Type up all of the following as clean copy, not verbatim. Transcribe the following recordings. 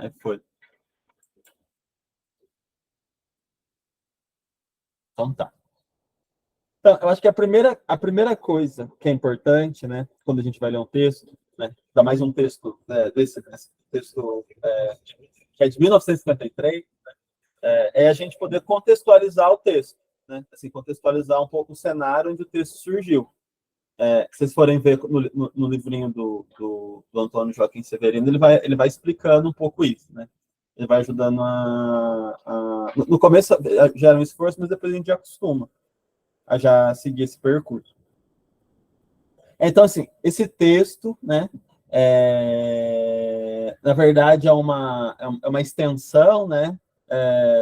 Aí foi. Então tá. Então, eu acho que a primeira coisa que é importante, né, quando a gente vai ler um texto, né, ainda mais um texto desse texto que é de 1953, é a gente poder contextualizar o texto, né, assim, contextualizar um pouco o cenário onde o texto surgiu. Se vocês forem ver no livrinho do Antônio Joaquim Severino, ele vai explicando um pouco isso, né? Ele vai ajudando no começo gera um esforço, mas depois a gente já acostuma a já seguir esse percurso. Então, assim, esse texto, né, na verdade, é uma extensão, né,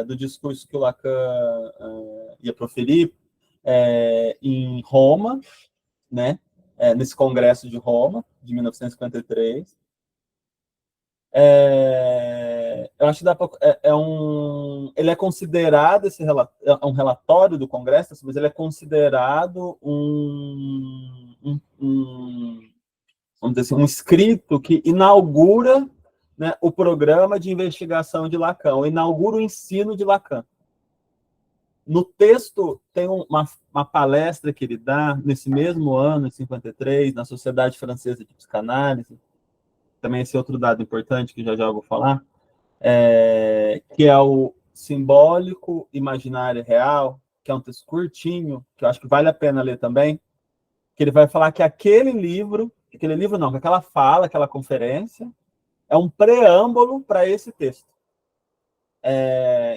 do discurso que o Lacan ia proferir em Roma, né, nesse Congresso de Roma, de 1953. Eu acho que dá pra, ele é considerado, é um relatório do Congresso, mas ele é considerado vamos dizer assim, um escrito que inaugura, né, o programa de investigação de Lacan, inaugura o ensino de Lacan. No texto, tem uma palestra que ele dá, nesse mesmo ano, em 53, na Sociedade Francesa de Psicanálise, também esse outro dado importante que já já vou falar, que é o Simbólico, Imaginário e Real, que é um texto curtinho, que eu acho que vale a pena ler também, que ele vai falar que aquele livro não, que aquela fala, aquela conferência, é um preâmbulo para esse texto.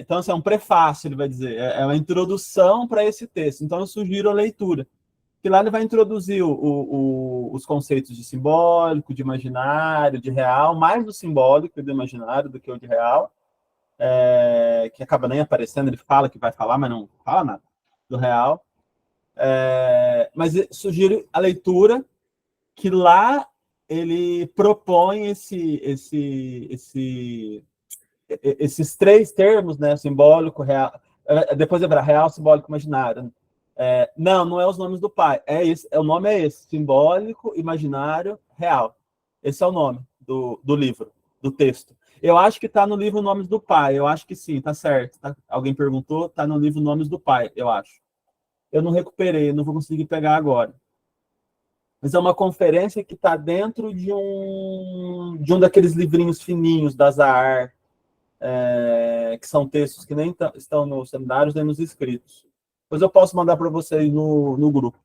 Então, assim, é um prefácio, ele vai dizer, é uma introdução para esse texto. Então, eu sugiro a leitura. Que lá ele vai introduzir os conceitos de simbólico, de imaginário, de real, mais do simbólico e do imaginário do que o de real, que acaba nem aparecendo, ele fala que vai falar, mas não fala nada do real. Mas sugiro a leitura, que lá ele propõe esses três termos, né, simbólico, real, depois é real, simbólico, imaginário. Não é os nomes do pai, o nome é esse, simbólico, imaginário, real. Esse é o nome do livro, do texto. Eu acho que está no livro Nomes do Pai, eu acho que sim, tá certo. Tá? Alguém perguntou, está no livro Nomes do Pai, eu acho. Eu não recuperei, não vou conseguir pegar agora. Mas é uma conferência que está dentro de um daqueles livrinhos fininhos da Zahar, que são textos que nem estão nos seminários nem nos escritos. Depois eu posso mandar para vocês no grupo.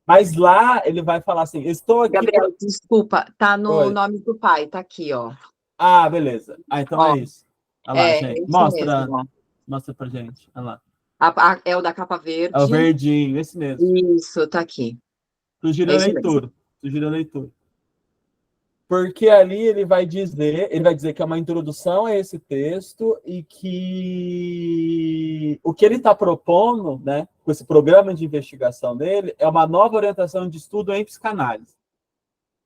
Mas lá ele vai falar assim, estou aqui... Gabriel, desculpa, tá no Nome do Pai, tá aqui, ó. Ah, beleza. Então é isso. Olha lá, gente. Mostra pra gente. Olha lá. É o da capa verde. É o verdinho, esse mesmo. Isso, tá aqui. Sugiro a leitura. Porque ali ele vai dizer que é uma introdução a esse texto e que o que ele está propondo, né, com esse programa de investigação dele, é uma nova orientação de estudo em psicanálise.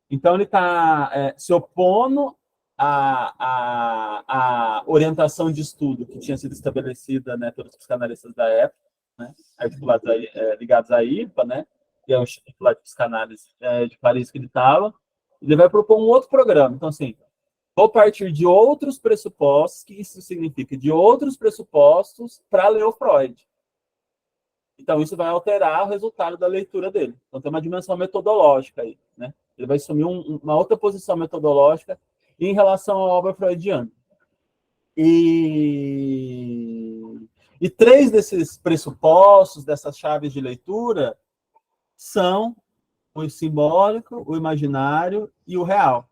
Então, ele está se opondo à orientação de estudo que tinha sido estabelecida, né, pelos psicanalistas da época, né, ligados à IPA, né, que é o Instituto de Psicanálise de Paris que ele estava. Ele vai propor um outro programa. Então, assim, vou partir de outros pressupostos, que isso significa de outros pressupostos para ler o Freud. Então, isso vai alterar o resultado da leitura dele. Então, tem uma dimensão metodológica aí, né? Ele vai assumir uma outra posição metodológica em relação à obra freudiana. E três desses pressupostos, dessas chaves de leitura, são o simbólico, o imaginário e o real,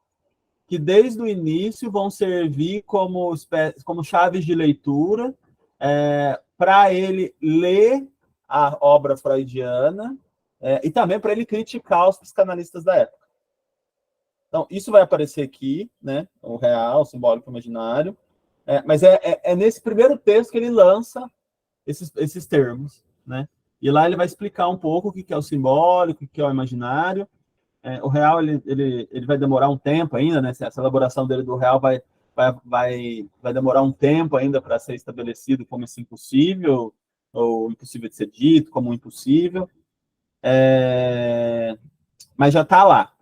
que desde o início vão servir como chaves de leitura para ele ler a obra freudiana e também para ele criticar os psicanalistas da época. Então, isso vai aparecer aqui, né? O real, o simbólico, o imaginário. Mas é nesse primeiro texto que ele lança esses termos, né? E lá ele vai explicar um pouco o que é o simbólico, o que é o imaginário. O real ele vai demorar um tempo ainda, né? Essa elaboração dele do real vai demorar um tempo ainda para ser estabelecido como esse impossível, ou impossível de ser dito, como impossível. Mas já está lá.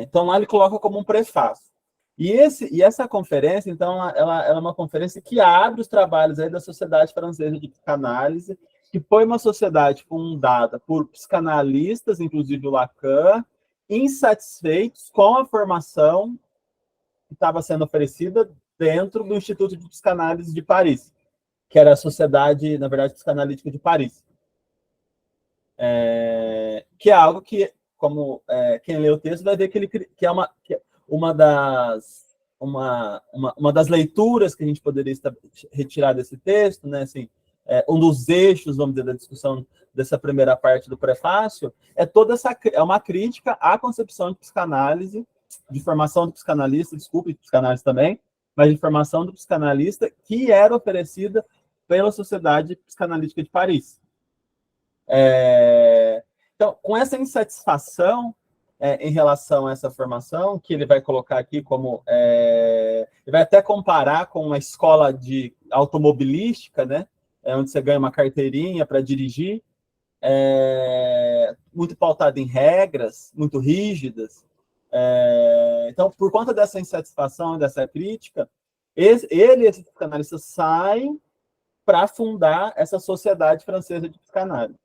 Então lá ele coloca como um prefácio. E essa conferência, então, ela é uma conferência que abre os trabalhos aí da Sociedade Francesa de Psicanálise, que foi uma sociedade fundada por psicanalistas, inclusive o Lacan, insatisfeitos com a formação que estava sendo oferecida dentro do Instituto de Psicanálise de Paris, que era a Sociedade, na verdade, Psicanalítica de Paris. Que é algo que, como quem lê o texto vai ver que é uma das leituras que a gente poderia retirar desse texto, né? Assim, um dos eixos, vamos dizer, da discussão dessa primeira parte do prefácio, é uma crítica à concepção de psicanálise, de formação do psicanalista, desculpe, de psicanálise também, mas de formação do psicanalista que era oferecida pela Sociedade Psicanalítica de Paris. Então, com essa insatisfação em relação a essa formação, que ele vai colocar aqui como... ele vai até comparar com uma escola de automobilística, né? Onde você ganha uma carteirinha para dirigir, muito pautada em regras, muito rígidas. Então, por conta dessa insatisfação, dessa crítica, esses psicanalistas saem para fundar essa Sociedade Francesa de Psicanálise.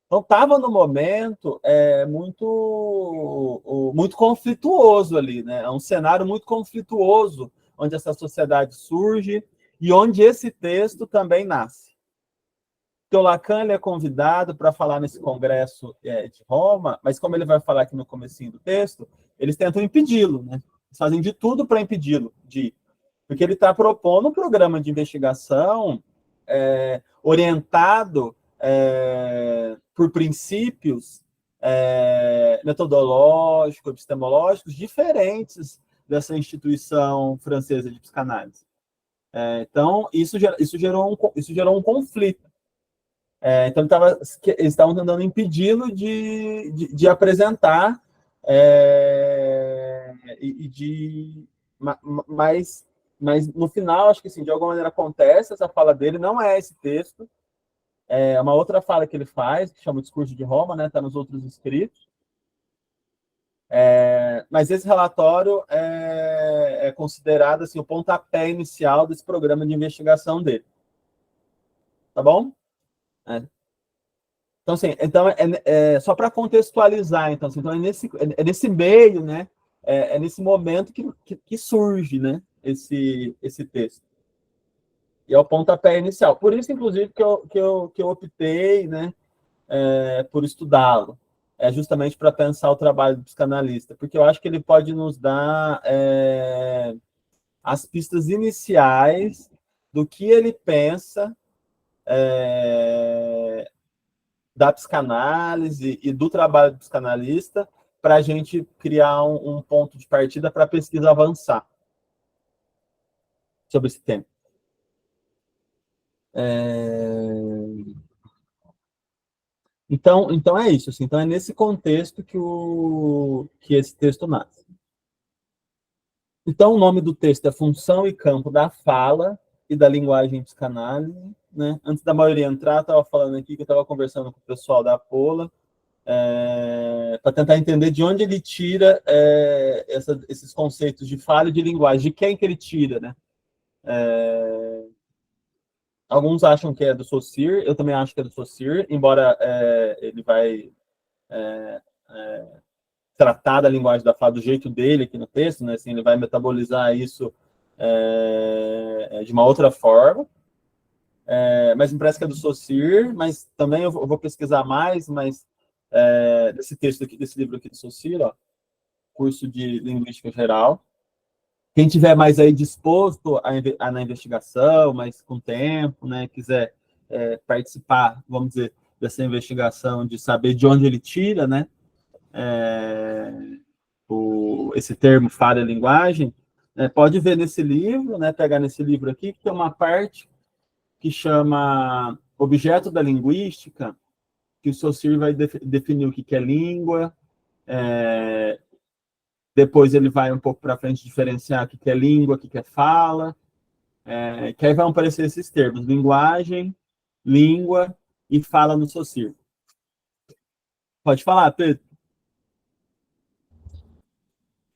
Então, estava no momento muito conflituoso ali, né? É um cenário muito conflituoso, onde essa sociedade surge e onde esse texto também nasce. Então, o Lacan ele é convidado para falar nesse congresso de Roma, mas como ele vai falar aqui no comecinho do texto, eles tentam impedi-lo, né? Eles fazem de tudo para impedi-lo, porque ele está propondo um programa de investigação orientado por princípios metodológicos, epistemológicos, diferentes dessa instituição francesa de psicanálise. Então, isso gerou um conflito. Então, eles estavam tentando impedi-lo de apresentar mas no final, acho que assim, de alguma maneira acontece essa fala dele, não é esse texto, é uma outra fala que ele faz, que chama o Discurso de Roma, né? Está nos outros escritos. Mas esse relatório é considerado assim, o pontapé inicial desse programa de investigação dele. Tá bom? Então, assim, só para contextualizar, então é nesse meio, né? Nesse momento que surge, né? Esse texto. E é o pontapé inicial. Por isso, inclusive, que eu optei, né? Por estudá-lo, justamente para pensar o trabalho do psicanalista, porque eu acho que ele pode nos dar as pistas iniciais do que ele pensa da psicanálise e do trabalho do psicanalista para a gente criar um ponto de partida para a pesquisa avançar sobre esse tema. Então é isso. Assim, então é nesse contexto que esse texto nasce. Então, o nome do texto é Função e Campo da Fala e da Linguagem em Psicanálise. Né? Antes da maioria entrar, eu estava falando aqui que eu estava conversando com o pessoal da Pola para tentar entender de onde ele tira esses conceitos de fala e de linguagem, de quem que ele tira. Né? Alguns acham que é do Saussure, eu também acho que é do Saussure, embora ele vai tratar da linguagem da fala do jeito dele aqui no texto, né? Assim, ele vai metabolizar isso de uma outra forma, mas me parece que é do Saussure, mas também eu vou pesquisar mais, mas desse texto aqui, desse livro aqui do Saussure, ó, curso de Linguística Geral. Quem tiver mais aí disposto na investigação, mas com tempo, né, quiser participar, vamos dizer, dessa investigação, de saber de onde ele tira, né, esse termo fala e linguagem, pode ver nesse livro, né, pegar nesse livro aqui, que tem uma parte que chama Objeto da Linguística, que o Saussure vai definir o que é língua, depois ele vai um pouco para frente diferenciar o que é língua, o que é fala, que aí vão aparecer esses termos, linguagem, língua e fala no Saussure. Pode falar, Pedro.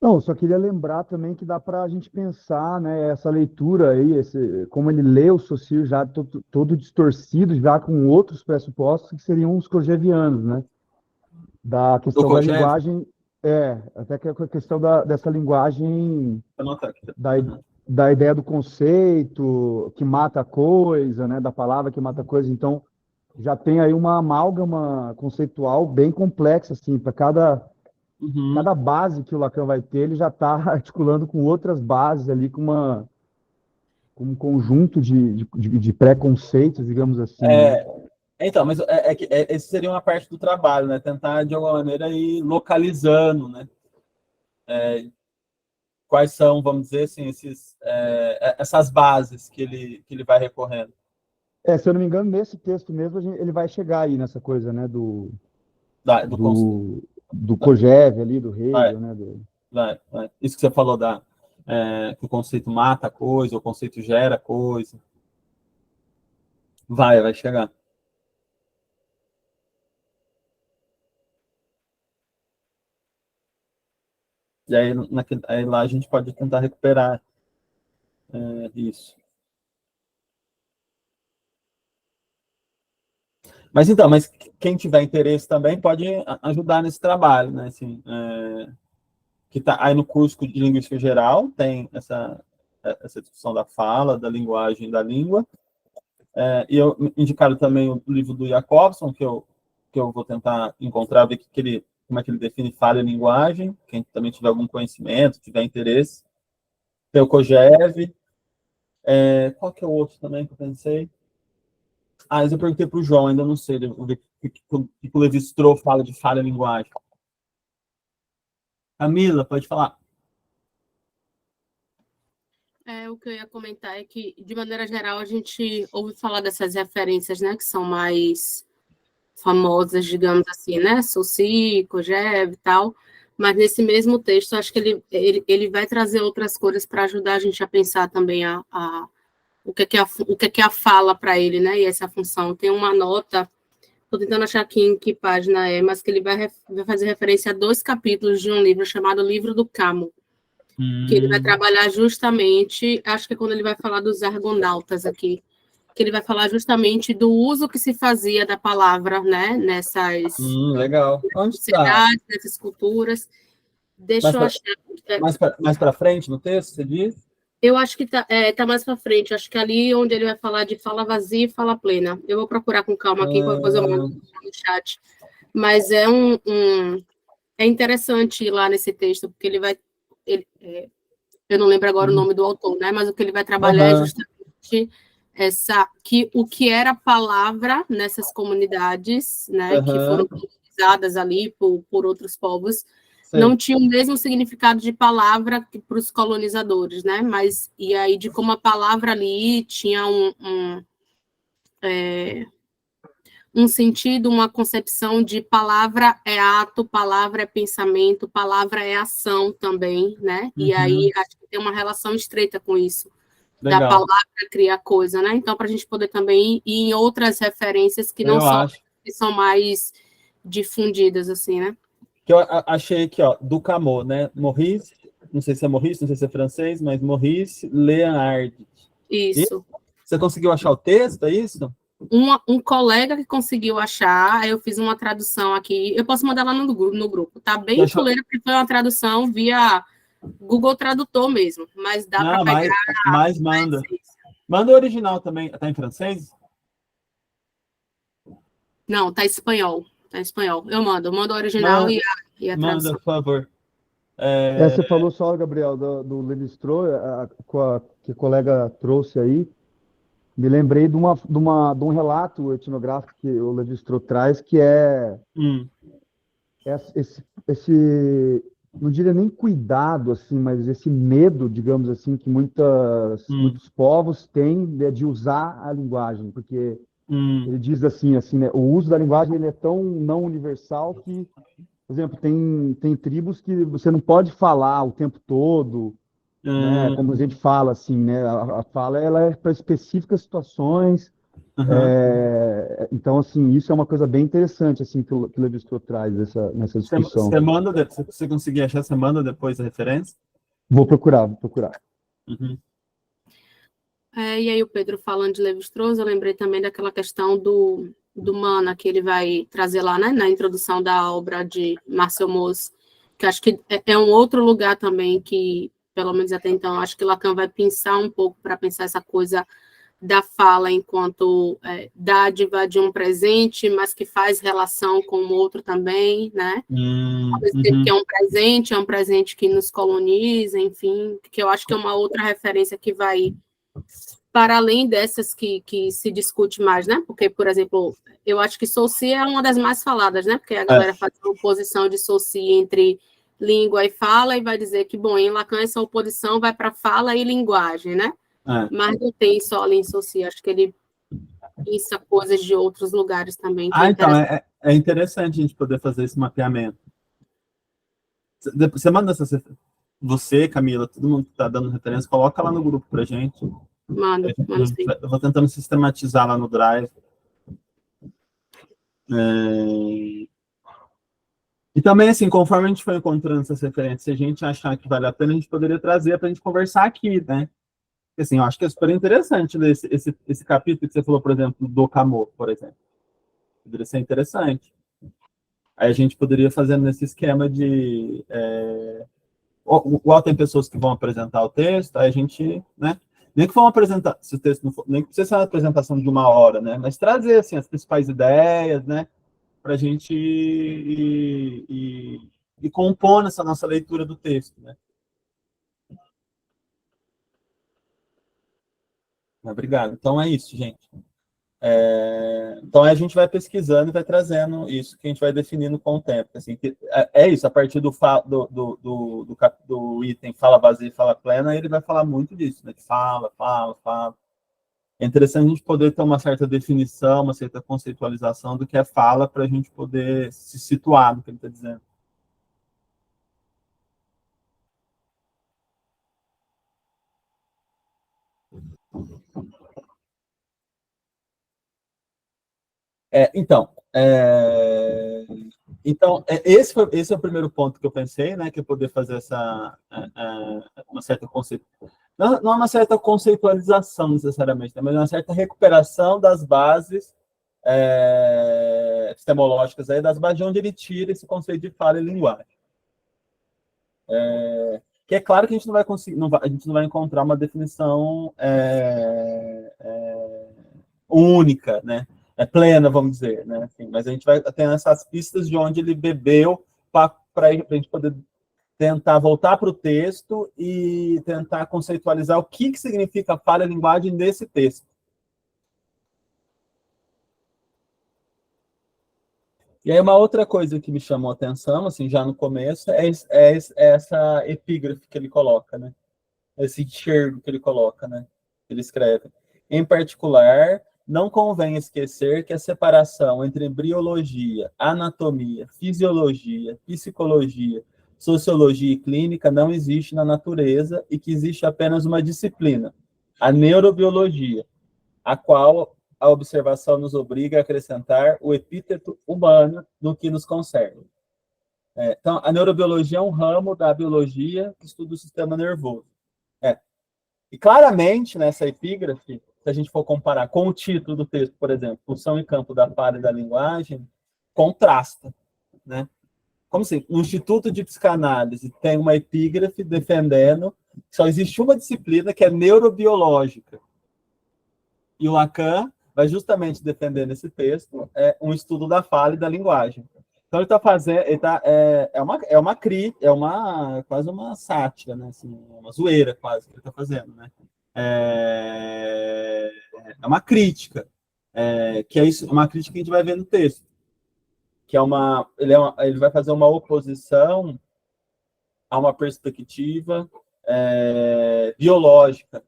Não, eu só queria lembrar também que dá para a gente pensar, né, essa leitura aí, como ele lê o Saussure já todo distorcido, já com outros pressupostos que seriam os cogevianos, né? Da Do questão da Kojève? linguagem, até que a questão dessa linguagem, Anota aqui. da, da ideia do conceito que mata a coisa, né, da palavra que mata a coisa. Então, já tem aí uma amálgama conceitual bem complexa, assim, para Uhum. cada base que o Lacan vai ter, ele já está articulando com outras bases ali, com um conjunto de preconceitos, digamos assim, né? Então, mas esse seria uma parte do trabalho, né? Tentar, de alguma maneira, ir localizando, né? Quais são, vamos dizer assim, essas bases que ele vai recorrendo. Se eu não me engano, nesse texto mesmo, ele vai chegar aí nessa coisa, né, Do conceito. do Kojève ali, do Vai, Hegel, né? vai. Isso que você falou, que o conceito mata a coisa, o conceito gera coisa. Vai chegar. E aí, aí lá a gente pode tentar recuperar isso. Mas quem tiver interesse também pode ajudar nesse trabalho, né? Assim, que tá aí no curso de Linguística Geral, tem essa discussão da fala, da linguagem, da língua. E eu indicaram também o livro do Jacobson, que eu vou tentar encontrar, ver como é que ele define fala e linguagem. Quem também tiver algum conhecimento, tiver interesse. Tem o Kojève. Qual que é o outro também que eu pensei? Mas eu perguntei para o João, ainda não sei. Vou ver o que o Levi-Strauss fala de fala e linguagem. Camila, pode falar. O que eu ia comentar é que, de maneira geral, a gente ouve falar dessas referências, né, que são mais famosas, digamos assim, né, Saussure, Kojève e tal, mas nesse mesmo texto, acho que ele vai trazer outras coisas para ajudar a gente a pensar também o que é a fala para ele, né, e essa função. Tem uma nota, estou tentando achar aqui em que página é, mas que ele vai fazer referência a 2 capítulos de um livro chamado Livro do Camus, que ele vai trabalhar justamente, acho que é quando ele vai falar dos argonautas aqui, que ele vai falar justamente do uso que se fazia da palavra, né, nessas Legal. Onde está? sociedades, nessas culturas. Deixa eu achar. Mais para frente no texto, você diz? Eu acho que tá mais para frente, acho que ali onde ele vai falar de fala vazia e fala plena. Eu vou procurar com calma aqui, depois eu mando no chat. Mas é interessante ir lá nesse texto, porque ele vai... eu não lembro agora o nome do autor, né? Mas o que ele vai trabalhar é justamente o que era a palavra nessas comunidades, né? Que foram utilizadas ali por outros povos, não tinha o mesmo significado de palavra que para os colonizadores, né? Mas e aí de como a palavra ali tinha um sentido, uma concepção de palavra é ato, palavra é pensamento, palavra é ação também, né? E aí acho que tem uma relação estreita com isso, da palavra criar coisa, né? Então, para a gente poder também ir em outras referências que não são, que são mais difundidas, assim, né? Que eu achei aqui, ó, do Camus, né? Maurice, não sei se é Maurice, não sei se é francês, mas Maurice Léonard. Isso. Você conseguiu achar o texto, é isso? Um colega que conseguiu achar, aí eu fiz uma tradução aqui, eu posso mandar lá no grupo, tá bem fuleira, porque foi uma tradução via Google Tradutor mesmo, mas dá para pegar... Mas manda. Manda o original também, tá em francês? Não, tá em espanhol, eu mando o original e a tradução. Manda, por favor. Você falou só, Gabriel, do Levi-Strauss, que a colega trouxe aí. Me lembrei de um relato etnográfico que o Levi-Strauss traz, que esse, não diria nem cuidado, assim, mas esse medo, digamos assim, que muitos povos têm de usar a linguagem, porque ele diz assim, né, o uso da linguagem ele é tão não universal que, por exemplo, tem tribos que você não pode falar o tempo todo, né? Como a gente fala assim, né? A fala ela é para específicas situações Então, assim, isso é uma coisa bem interessante, assim, que o Levi-Strauss traz nessa discussão. Se você conseguir achar, você manda depois a referência? Vou procurar. Uhum. E aí o Pedro falando de Levi-Strauss, eu lembrei também daquela questão do Mana, que ele vai trazer lá, né, na introdução da obra de Marcel Mauss, que acho que é um outro lugar também que, pelo menos até então, acho que Lacan vai pensar um pouco para pensar essa coisa da fala enquanto dádiva de um presente, mas que faz relação com o outro também, né? Ao mesmo tempo que é um presente que nos coloniza, enfim, que eu acho que é uma outra referência que vai para além dessas que se discute mais, né? Porque, por exemplo, eu acho que Saussure é uma das mais faladas, né? Porque a galera faz uma oposição de Saussure entre língua e fala e vai dizer que, bom, em Lacan essa oposição vai para fala e linguagem, né? Mas não tem só ali em Saussure, acho que ele pensa coisas de outros lugares também. Que então, é interessante a gente poder fazer esse mapeamento. Você manda você, Camila, todo mundo que está dando referência, coloca lá no grupo para gente. Manda sim. Eu vou tentando sistematizar lá no Drive. E também, assim, conforme a gente for encontrando essas referências, se a gente achar que vale a pena, a gente poderia trazer para a gente conversar aqui, né? Assim, eu acho que é super interessante ler esse capítulo que você falou, por exemplo, do Camus, por exemplo. Poderia ser interessante. Aí a gente poderia fazer nesse esquema de... igual tem pessoas que vão apresentar o texto, aí a gente, né? Nem que for uma apresentação, se o texto não for, nem que precisa ser uma apresentação de 1 hora, né? Mas trazer, assim, as principais ideias, né? Para a gente ir compondo essa nossa leitura do texto, né? Obrigado. Então é isso, gente. Então a gente vai pesquisando e vai trazendo isso que a gente vai definindo com o tempo. Assim, isso, a partir do item fala vazia e fala plena, ele vai falar muito disso, né? Fala. É interessante a gente poder ter uma certa definição, uma certa conceitualização do que é fala, para a gente poder se situar no que ele está dizendo. Esse é o primeiro ponto que eu pensei, né, que é poder fazer uma certa não uma certa conceitualização necessariamente, né, mas uma certa recuperação das bases epistemológicas, das bases de onde ele tira esse conceito de fala e linguagem. Que é claro que a gente não vai conseguir, a gente não vai encontrar uma definição única, né? Plena, vamos dizer, né? Assim, mas a gente vai ter essas pistas de onde ele bebeu para a gente poder tentar voltar para o texto e tentar conceitualizar o que significa fala e linguagem nesse texto. E aí uma outra coisa que me chamou a atenção, assim, já no começo, é essa epígrafe que ele coloca, né? Esse enxergo que ele coloca, né? Ele escreve. Em particular, não convém esquecer que a separação entre embriologia, anatomia, fisiologia, psicologia, sociologia e clínica não existe na natureza e que existe apenas uma disciplina, a neurobiologia, a qual a observação nos obriga a acrescentar o epíteto humano no que nos concerne. Então, a neurobiologia é um ramo da biologia que estuda o sistema nervoso. E claramente, nessa epígrafe, se a gente for comparar com o título do texto, por exemplo, Função e Campo da Fala e da Linguagem, contrasta, né? Como assim? No Instituto de Psicanálise tem uma epígrafe defendendo que só existe uma disciplina que é neurobiológica. E o Lacan vai justamente defender nesse texto um estudo da fala e da linguagem. Então ele está fazendo, quase uma sátira, né? Assim, uma zoeira quase que ele está fazendo, né? É uma crítica, que é isso, uma crítica que a gente vai ver no texto, que ele vai fazer uma oposição a uma perspectiva biológica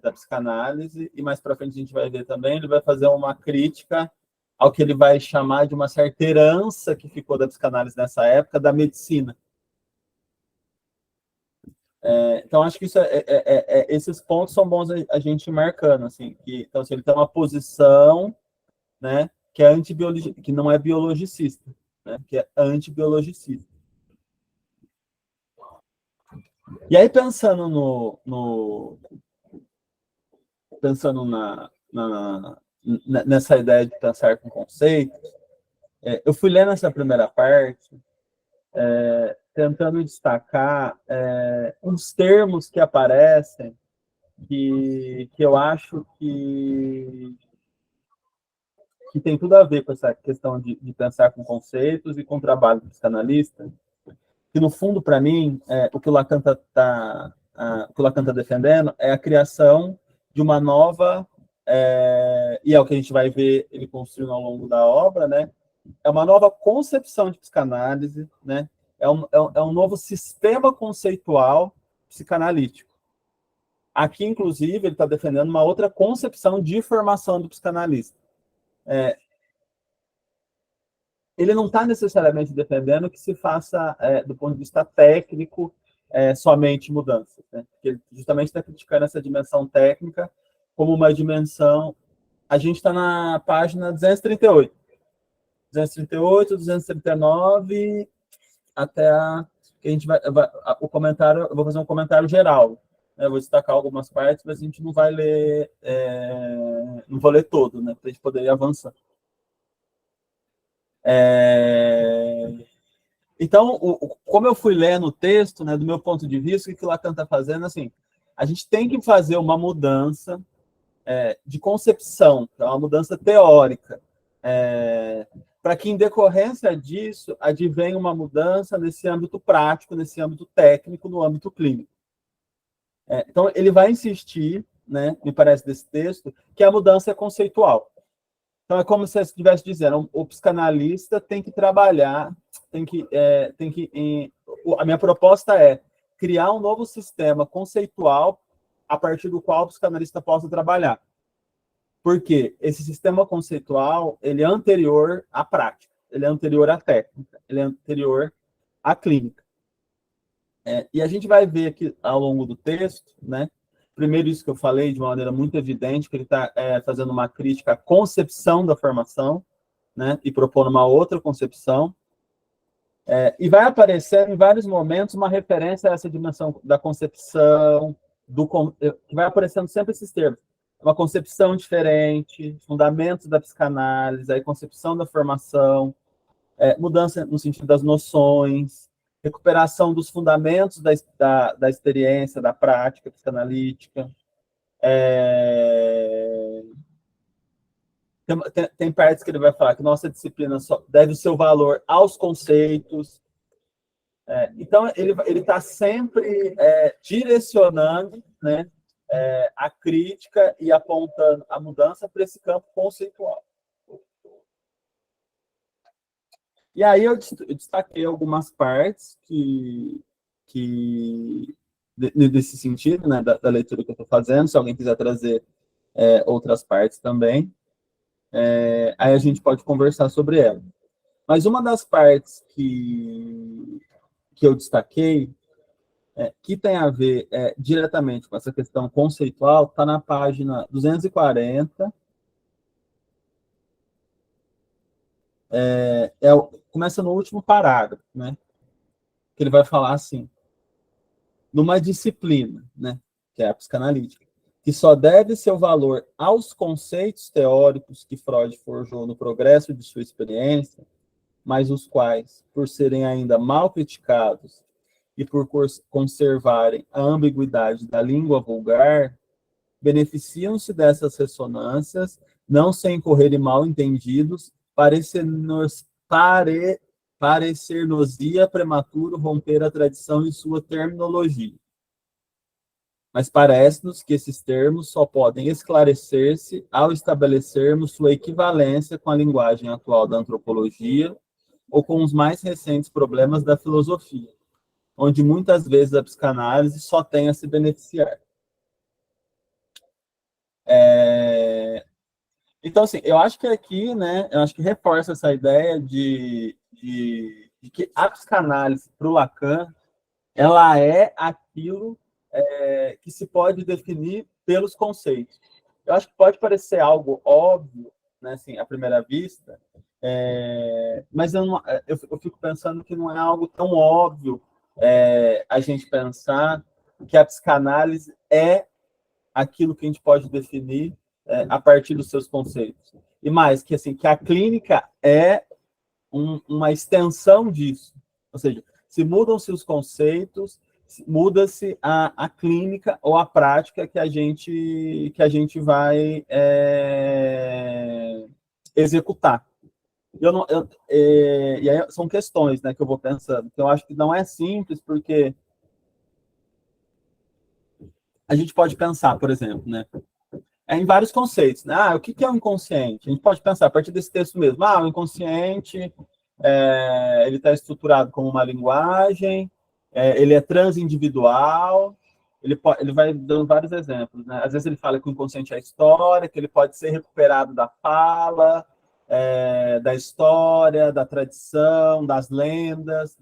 da psicanálise, e mais para frente a gente vai ver também, ele vai fazer uma crítica ao que ele vai chamar de uma certa herança que ficou da psicanálise nessa época, da medicina. Então, acho que esses pontos são bons a gente ir marcando, assim, então, assim, ele tem uma posição, né, que é que não é biologicista, né, que é antibiologicista. E aí, pensando nessa ideia de pensar com conceitos, eu fui lendo essa primeira parte, tentando destacar uns termos que aparecem que eu acho que tem tudo a ver com essa questão de pensar com conceitos e com o trabalho do psicanalista, que, no fundo, para mim, o que o Lacan está defendendo é a criação de uma nova, e é o que a gente vai ver ele construindo ao longo da obra, né? É uma nova concepção de psicanálise, né? É um novo sistema conceitual psicanalítico. Aqui, inclusive, ele está defendendo uma outra concepção de formação do psicanalista. Ele não está necessariamente defendendo que se faça, do ponto de vista técnico, somente mudanças, né? Porque ele justamente está criticando essa dimensão técnica como uma dimensão... A gente está na página 238. 238, 239, até que a gente o comentário, eu vou fazer um comentário geral. Eu vou destacar algumas partes, mas a gente não vai ler, não vou ler todo, né, para a gente poder ir avançando. Então, como eu fui lendo o texto, né, do meu ponto de vista, o que o Lacan está fazendo, assim, a gente tem que fazer uma mudança de concepção, é uma mudança teórica, para que, em decorrência disso, advenha uma mudança nesse âmbito prático, nesse âmbito técnico, no âmbito clínico. Então, ele vai insistir, né, me parece, desse texto, que a mudança é conceitual. Então, é como se eu estivesse dizendo, o psicanalista tem que trabalhar, a minha proposta é criar um novo sistema conceitual a partir do qual o psicanalista possa trabalhar. Porque esse sistema conceitual, ele é anterior à prática, ele é anterior à técnica, ele é anterior à clínica. E a gente vai ver aqui, ao longo do texto, né? Primeiro, isso que eu falei de uma maneira muito evidente, que ele está fazendo uma crítica à concepção da formação, né? E propondo uma outra concepção. E vai aparecer, em vários momentos, uma referência a essa dimensão da concepção, que vai aparecendo sempre esses termos. Uma concepção diferente, fundamentos da psicanálise, a concepção da formação, mudança no sentido das noções, recuperação dos fundamentos da experiência, da prática psicanalítica. Tem partes que ele vai falar que nossa disciplina só deve o seu valor aos conceitos. Então, ele está sempre direcionando, né, a crítica e apontando a mudança para esse campo conceitual. E aí eu destaquei algumas partes desse sentido, né, da leitura que eu estou fazendo, se alguém quiser trazer outras partes também, aí a gente pode conversar sobre ela. Mas uma das partes que eu destaquei, que tem a ver diretamente com essa questão conceitual, está na página 240, começa no último parágrafo, né? Que ele vai falar assim, numa disciplina, né, que é a psicanalítica, que só deve seu valor aos conceitos teóricos que Freud forjou no progresso de sua experiência, mas os quais, por serem ainda mal criticados e por conservarem a ambiguidade da língua vulgar, beneficiam-se dessas ressonâncias, não sem incorrerem mal entendidos, parecer-nos-ia prematuro romper a tradição em sua terminologia. Mas parece-nos que esses termos só podem esclarecer-se ao estabelecermos sua equivalência com a linguagem atual da antropologia ou com os mais recentes problemas da filosofia, onde muitas vezes a psicanálise só tem a se beneficiar. Então, assim, eu acho que aqui, né, eu acho que reforça essa ideia de que a psicanálise para o Lacan, ela é aquilo que se pode definir pelos conceitos. Eu acho que pode parecer algo óbvio, né, assim, à primeira vista, mas eu fico pensando que não é algo tão óbvio a gente pensar que a psicanálise é aquilo que a gente pode definir a partir dos seus conceitos. E mais, que, assim, que a clínica é uma extensão disso. Ou seja, se mudam-se os conceitos, muda-se a clínica ou a prática que a gente vai executar. E aí são questões, né, que eu vou pensando. Eu acho que não é simples, porque a gente pode pensar, por exemplo, né, em vários conceitos. Né? O que é o inconsciente? A gente pode pensar a partir desse texto mesmo. O inconsciente ele está estruturado como uma linguagem, ele é transindividual, ele vai dando vários exemplos. Né? Às vezes ele fala que o inconsciente é a história, que ele pode ser recuperado da fala, da história, da tradição, das lendas,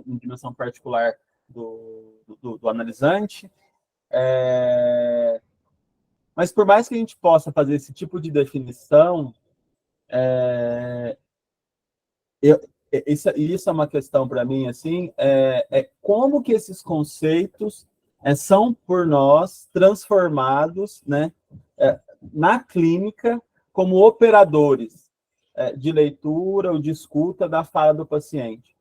em dimensão particular do analisante. Mas por mais que a gente possa fazer esse tipo de definição, isso é uma questão para mim, assim, como que esses conceitos são por nós transformados, né, na clínica como operadores de leitura ou de escuta da fala do paciente.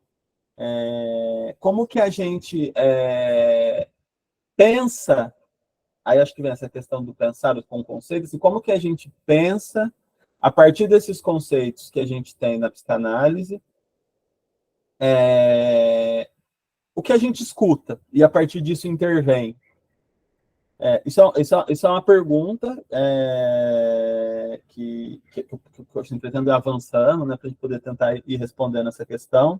Como que a gente pensa, aí acho que vem essa questão do pensar com conceitos, assim, como que a gente pensa, a partir desses conceitos que a gente tem na psicanálise, o que a gente escuta, e a partir disso intervém. Isso é uma pergunta que eu pretendo ir avançando, né, para a gente poder tentar ir respondendo essa questão.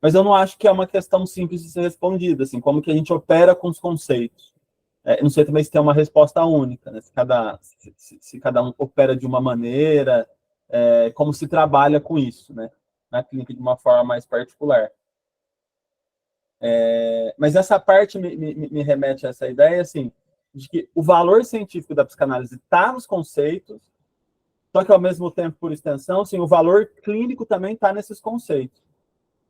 Mas eu não acho que é uma questão simples de ser respondida, assim, como que a gente opera com os conceitos. Não sei também se tem uma resposta única, né, se cada um opera de uma maneira, como se trabalha com isso, né, na clínica de uma forma mais particular. Mas essa parte me remete a essa ideia, assim, de que o valor científico da psicanálise está nos conceitos, só que, ao mesmo tempo, por extensão, assim, o valor clínico também está nesses conceitos.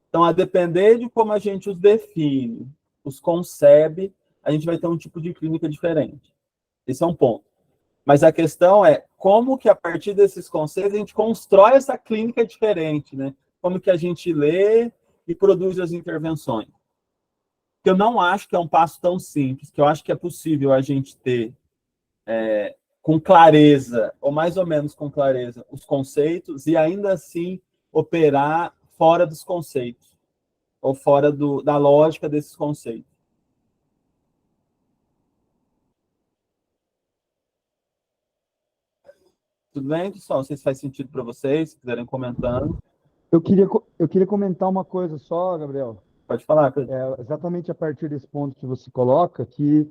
Então, a depender de como a gente os define, os concebe, a gente vai ter um tipo de clínica diferente. Esse é um ponto. Mas a questão é como que, a partir desses conceitos, a gente constrói essa clínica diferente, né? Como que a gente lê e produz as intervenções. Que eu não acho que é um passo tão simples, que eu acho que é possível a gente ter com clareza, ou mais ou menos com clareza, os conceitos e ainda assim operar fora dos conceitos, ou fora da lógica desses conceitos. Tudo bem, pessoal? Não sei se faz sentido para vocês, se quiserem comentando. Eu queria comentar uma coisa só, Gabriel. Pode falar, Pedro. Exatamente a partir desse ponto que você coloca, que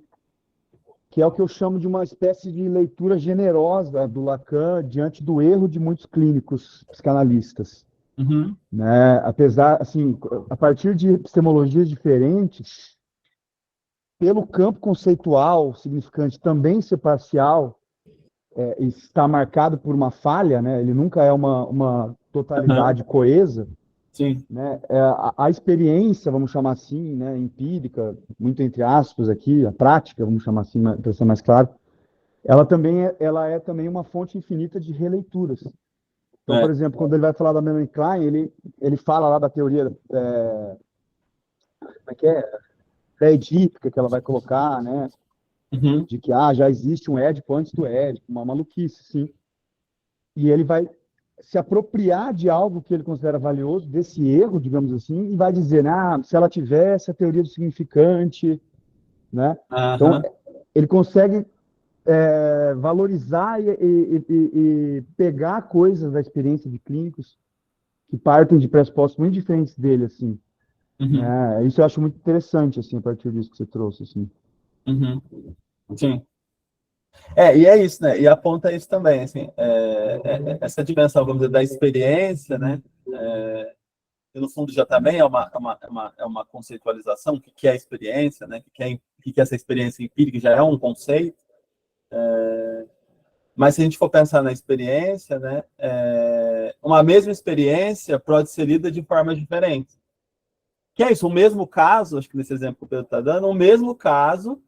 é o que eu chamo de uma espécie de leitura generosa do Lacan diante do erro de muitos clínicos psicanalistas. Uhum. Né? Apesar, assim, a partir de epistemologias diferentes, pelo campo conceitual significante também ser parcial, está marcado por uma falha, né? Ele nunca é uma totalidade coesa. Sim. Né? A experiência, vamos chamar assim, né, empírica, muito entre aspas aqui, a prática, vamos chamar assim, para ser mais claro, ela é também uma fonte infinita de releituras. Então, por exemplo, quando ele vai falar da Melanie Klein, ele fala lá da teoria como é que é? Pré-edípica que ela vai colocar, né? Uhum. De que já existe um Édipo antes do Édipo, uma maluquice, sim. E ele vai se apropriar de algo que ele considera valioso, desse erro, digamos assim, e vai dizer, se ela tivesse a teoria do significante, né? Uhum. Então, ele consegue valorizar e pegar coisas da experiência de clínicos que partem de pressupostos muito diferentes dele, assim. Uhum. Isso eu acho muito interessante, assim, a partir disso que você trouxe, assim. Uhum. Sim. E é isso, né? E aponta isso também, assim, essa dimensão, vamos dizer, da experiência, né? que no fundo já também é uma conceitualização, o que é a experiência, né? O que é essa experiência empírica, já é um conceito. Mas se a gente for pensar na experiência, né, uma mesma experiência pode ser lida de formas diferentes. Que é isso, o mesmo caso, acho que nesse exemplo que o Pedro está dando, o mesmo caso,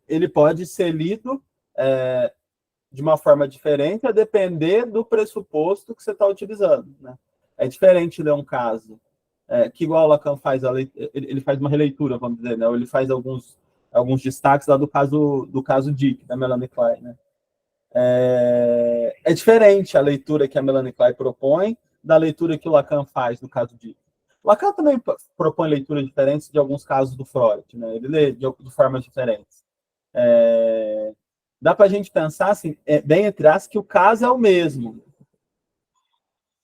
ele pode ser lido de uma forma diferente a depender do pressuposto que você está utilizando, né? É diferente ler um caso que, igual o Lacan faz, ele faz uma releitura, vamos dizer, né? Ou ele faz alguns destaques lá do caso Dick, da Melanie Klein, né? É diferente a leitura que a Melanie Klein propõe da leitura que o Lacan faz do caso Dick. O Lacan também propõe leituras diferentes de alguns casos do Freud, né? Ele lê de formas diferentes. Dá para a gente pensar, assim, bem entre aspas, que o caso é o mesmo.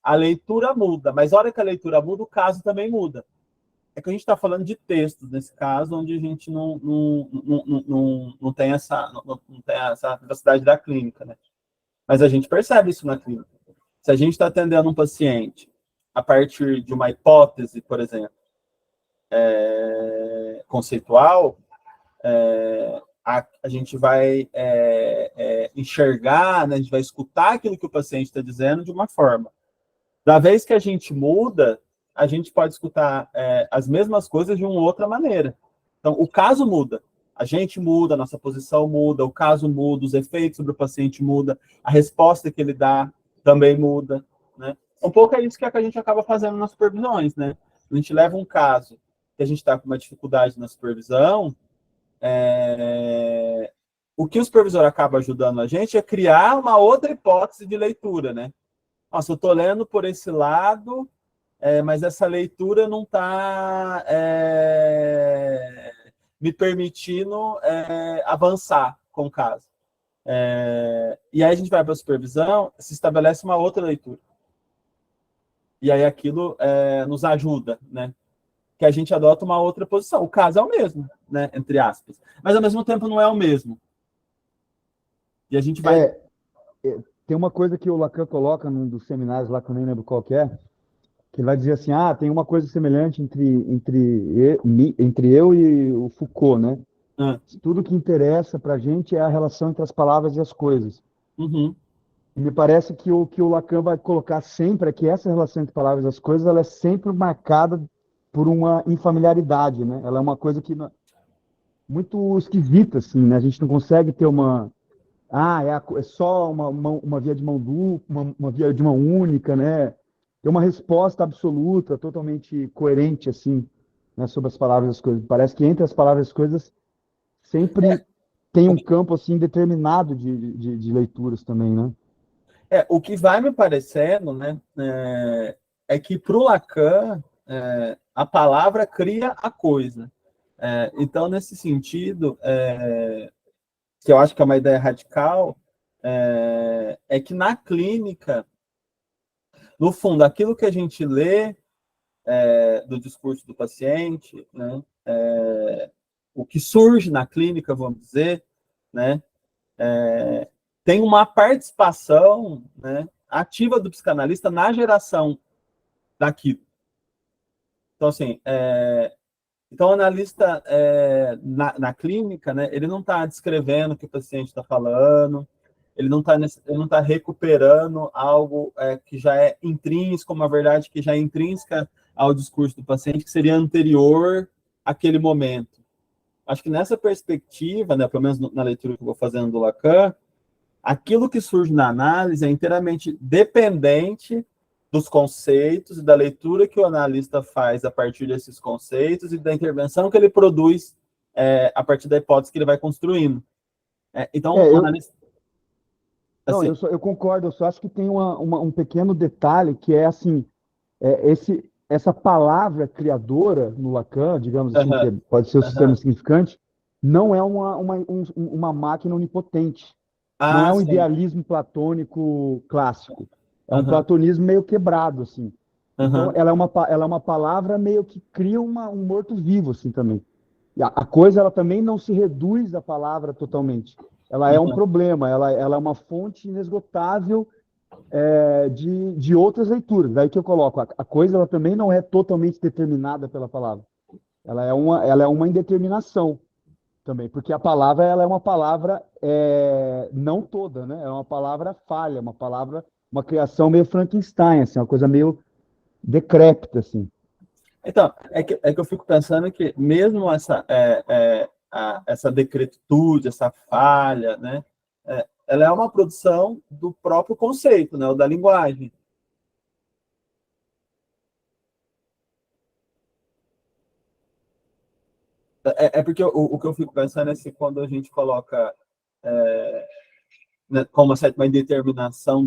A leitura muda, mas a hora que a leitura muda, o caso também muda. É que a gente está falando de textos, nesse caso, onde a gente não tem essa capacidade da clínica, né? Mas a gente percebe isso na clínica. Se a gente está atendendo um paciente a partir de uma hipótese, por exemplo, conceitual, a gente vai enxergar, né, a gente vai escutar aquilo que o paciente está dizendo de uma forma. Da vez que a gente muda, a gente pode escutar as mesmas coisas de uma outra maneira. Então, o caso muda, a gente muda, a nossa posição muda, o caso muda, os efeitos sobre o paciente muda, a resposta que ele dá também muda, né? Um pouco é isso que a gente acaba fazendo nas supervisões, né? A gente leva um caso que a gente está com uma dificuldade na supervisão, o que o supervisor acaba ajudando a gente é criar uma outra hipótese de leitura, né? Nossa, eu estou lendo por esse lado, mas essa leitura não está me permitindo avançar com o caso. E aí a gente vai para a supervisão, se estabelece uma outra leitura. E aí aquilo nos ajuda, né? Que a gente adota uma outra posição. O caso é o mesmo, né? Entre aspas. Mas, ao mesmo tempo, não é o mesmo. E a gente vai... Tem uma coisa que o Lacan coloca num dos seminários lá, que eu nem lembro qual que ele vai dizer assim, tem uma coisa semelhante entre eu e o Foucault, né? Tudo que interessa para a gente é a relação entre as palavras e as coisas. Uhum. E me parece que o Lacan vai colocar sempre é que essa relação entre palavras e as coisas, ela é sempre marcada por uma infamiliaridade, né? Ela é uma coisa que muito esquisita, assim, né? A gente não consegue ter uma... é só uma via de mão dupla, uma via de mão única, né? Tem uma resposta absoluta, totalmente coerente, assim, né, sobre as palavras e as coisas. Parece que entre as palavras e as coisas sempre tem um campo, assim, determinado de leituras também, né? O que vai me parecendo, né, é que para o Lacan, a palavra cria a coisa. Então, nesse sentido, que eu acho que é uma ideia radical, é que na clínica, no fundo, aquilo que a gente lê do discurso do paciente, né, o que surge na clínica, vamos dizer, né, tem uma participação, né, ativa do psicanalista na geração daquilo. Então, assim, então, o analista na clínica, né, ele não está descrevendo o que o paciente está falando, ele não está recuperando algo que já é intrínseco, uma verdade que já é intrínseca ao discurso do paciente, que seria anterior àquele momento. Acho que nessa perspectiva, né, pelo menos na leitura que eu vou fazendo do Lacan, aquilo que surge na análise é inteiramente dependente dos conceitos e da leitura que o analista faz a partir desses conceitos e da intervenção que ele produz a partir da hipótese que ele vai construindo. Então, o analista... Assim, não, eu concordo, eu só acho que tem um pequeno detalhe que é assim, essa palavra criadora no Lacan, digamos assim, que pode ser o sistema significante, não é uma máquina onipotente. Não é um idealismo platônico clássico. É um platonismo meio quebrado, assim. Então, ela é uma palavra meio que cria um morto-vivo, assim, também. E a coisa, ela também não se reduz à palavra totalmente. Ela é um problema, ela é uma fonte inesgotável de outras leituras. Daí que eu coloco, a coisa ela também não é totalmente determinada pela palavra. Ela é uma indeterminação também, porque a palavra ela é uma palavra não toda, né? É uma palavra falha, uma criação meio Frankenstein, assim, uma coisa meio decrépita, assim. Então, é que eu fico pensando que mesmo essa decrepitude, essa falha, né? Ela é uma produção do próprio conceito, né? Ou da linguagem. Porque o que eu fico pensando é se quando a gente coloca né, como uma indeterminação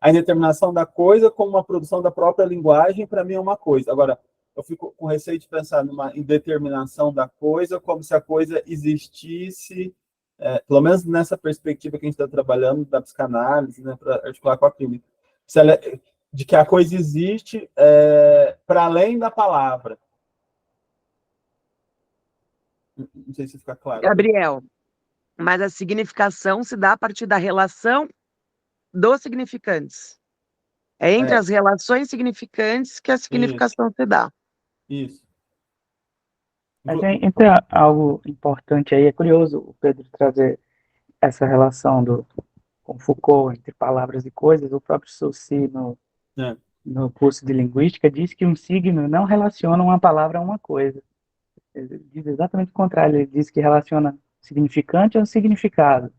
a indeterminação da coisa como uma produção da própria linguagem, para mim é uma coisa. Agora, eu fico com receio de pensar numa indeterminação da coisa como se a coisa existisse, pelo menos nessa perspectiva que a gente está trabalhando da psicanálise, né, para articular com a clínica, de que a coisa existe para além da palavra. Não sei se fica claro. Gabriel, mas a significação se dá a partir da relação dos significantes. É entre as relações significantes que a significação se dá. Isso. Mas entra algo importante aí, é curioso o Pedro trazer essa relação com Foucault entre palavras e coisas. O próprio Saussure, no curso de linguística, diz que um signo não relaciona uma palavra a uma coisa. Ele diz exatamente o contrário, ele diz que relaciona significante a um significado,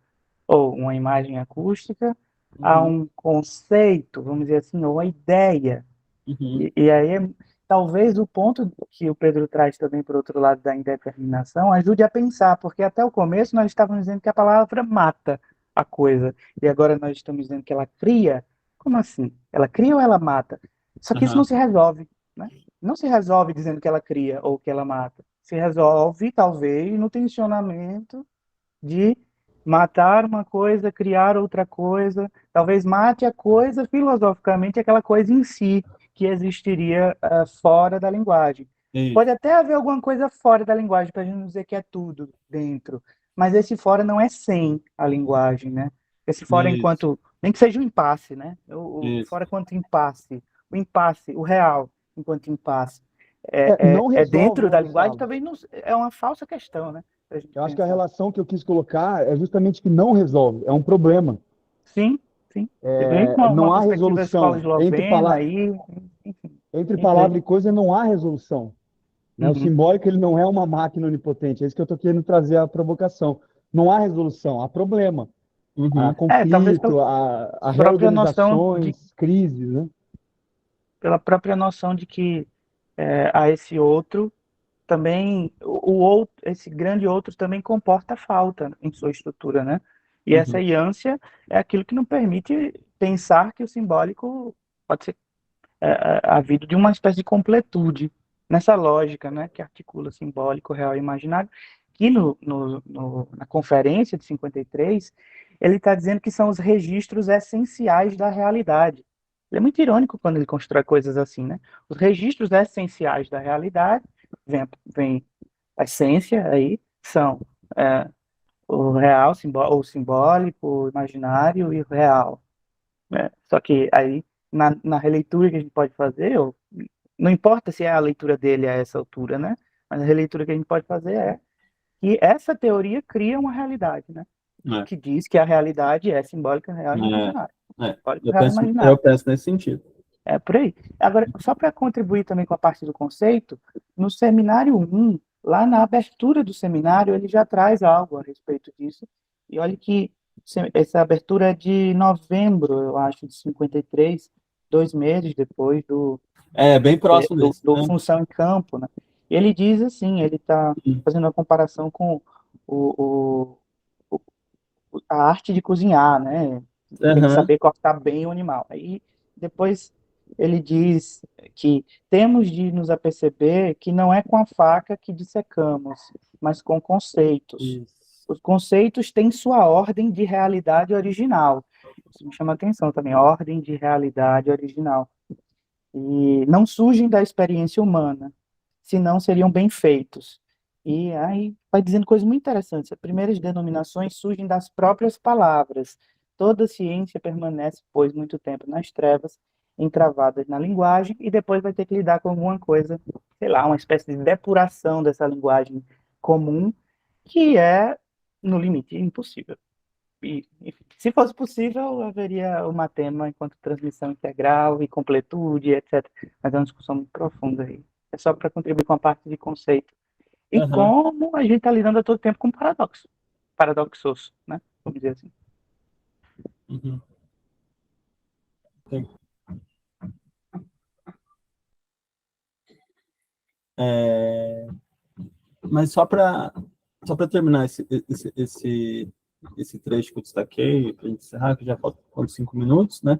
ou uma imagem acústica a um conceito, vamos dizer assim, ou a ideia. E aí, talvez o ponto que o Pedro traz também, por outro lado, da indeterminação, ajude a pensar, porque até o começo nós estávamos dizendo que a palavra mata a coisa, e agora nós estamos dizendo que ela cria. Como assim? Ela cria ou ela mata? Só que isso não se resolve, né? Não se resolve dizendo que ela cria ou que ela mata. Se resolve, talvez, no tensionamento de matar uma coisa, criar outra coisa. Talvez mate a coisa, filosoficamente, aquela coisa em si, que existiria fora da linguagem. Isso. Pode até haver alguma coisa fora da linguagem, para a gente não dizer que é tudo dentro. Mas esse fora não é sem a linguagem, né? Esse fora enquanto... Nem que seja um impasse, né? O fora enquanto impasse. O impasse, o real, enquanto impasse. É dentro da linguagem, também não, é uma falsa questão, né? Eu acho que a relação que eu quis colocar é justamente que não resolve, é um problema. Sim, sim. Não há resolução. Entre palavra e coisa não há resolução. Né? O simbólico ele não é uma máquina onipotente, é isso que eu estou querendo trazer a provocação. Não há resolução, há problema. Há conflito, há reorganizações, crises. Né? Pela própria noção de que a esse outro também, esse grande outro também comporta falta em sua estrutura, né? E essa ânsia é aquilo que não permite pensar que o simbólico pode ser havido de uma espécie de completude nessa lógica, né? Que articula simbólico, real e imaginário. Que na conferência de 53, ele está dizendo que são os registros essenciais da realidade. Ele é muito irônico quando ele constrói coisas assim, né? Os registros essenciais da realidade, vem a essência aí, são o real, o simbólico, o imaginário e o real. Né? Só que aí, na releitura que a gente pode fazer, não importa se a leitura dele a essa altura, né? Mas a releitura que a gente pode fazer é que essa teoria cria uma realidade, né? Que diz que a realidade é simbólica, real e imaginária. Eu penso nesse sentido. É por aí. Agora, só para contribuir também com a parte do conceito, no seminário 1, lá na abertura do seminário, ele já traz algo a respeito disso. E olha que essa abertura é de novembro, eu acho, de 53, 2 meses depois bem próximo do Função em Campo, né? Ele diz assim, ele está fazendo uma comparação com a arte de cozinhar, né? Tem que saber cortar bem o animal. Aí depois ele diz que temos de nos aperceber que não é com a faca que dissecamos, mas com conceitos. Isso. Os conceitos têm sua ordem de realidade original. Isso me chama a atenção também, ordem de realidade original. E não surgem da experiência humana, senão seriam bem feitos. E aí vai dizendo coisas muito interessantes. As primeiras denominações surgem das próprias palavras, toda ciência permanece, pois, muito tempo nas trevas, entravadas na linguagem, e depois vai ter que lidar com alguma coisa, sei lá, uma espécie de depuração dessa linguagem comum, que é, no limite, impossível. E, enfim, se fosse possível, haveria o matema enquanto transmissão integral e completude, etc. Mas é uma discussão muito profunda aí. É só para contribuir com a parte de conceito. E como a gente está lidando a todo tempo com paradoxo. Paradoxos, né? Vamos dizer assim. Uhum. Mas só para terminar esse trecho que eu destaquei, para encerrar, que já faltam 5 minutos, né?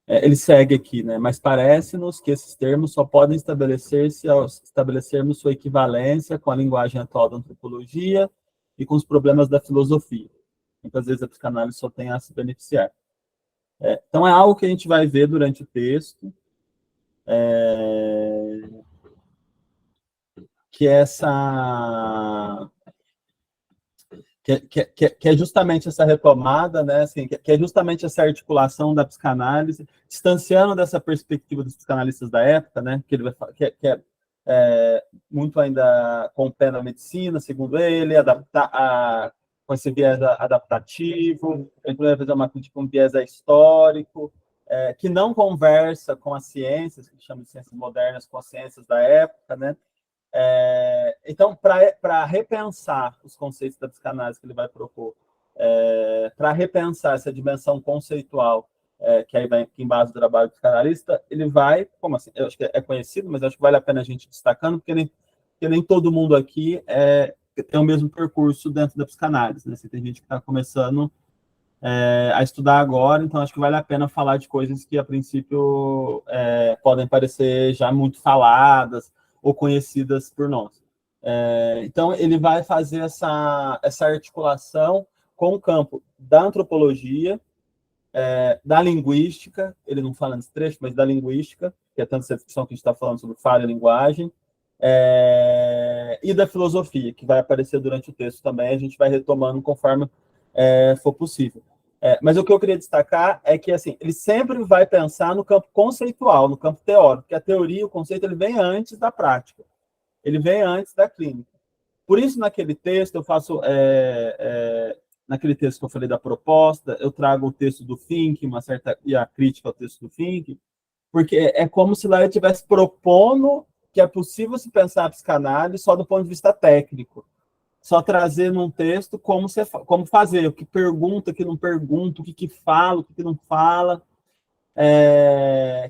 Ele segue aqui, né? Mas parece-nos que esses termos só podem estabelecer-se ao estabelecermos sua equivalência com a linguagem atual da antropologia e com os problemas da filosofia. Muitas vezes a psicanálise só tem a se beneficiar. Então, é algo que a gente vai ver durante o texto, que é que é justamente essa retomada, né, assim, que é justamente essa articulação da psicanálise, distanciando dessa perspectiva dos psicanalistas da época, né, que ele vai que é muito ainda com o pé na medicina, segundo ele, com esse viés adaptativo, ele vai fazer uma crítica com viés histórico, que não conversa com as ciências, que chamam de ciências modernas, com as ciências da época, né? Então, para repensar os conceitos da psicanálise que ele vai propor, para repensar essa dimensão conceitual, que aí vai que embasa o trabalho do psicanalista, ele vai, como assim, eu acho que é conhecido, mas acho que vale a pena a gente destacando, porque nem todo mundo aqui tem o mesmo percurso dentro da psicanálise, né? Tem gente que está começando a estudar agora, então acho que vale a pena falar de coisas que, a princípio, podem parecer já muito faladas ou conhecidas por nós. Então, ele vai fazer essa articulação com o campo da antropologia, da linguística, ele não fala nesse trecho, mas da linguística, que é tanto essa discussão que a gente está falando sobre fala e linguagem, e da filosofia, que vai aparecer durante o texto também, a gente vai retomando conforme for possível. Mas o que eu queria destacar é que, assim, ele sempre vai pensar no campo conceitual, no campo teórico, porque a teoria, o conceito, ele vem antes da prática, ele vem antes da clínica. Por isso, naquele texto, eu faço... naquele texto que eu falei da proposta, eu trago o texto do Fink, e a crítica ao texto do Fink, porque é como se lá ele estivesse propondo que é possível se pensar a psicanálise só do ponto de vista técnico, só trazer num texto como fazer, o que pergunta, o que não pergunta, o que fala, o que não fala,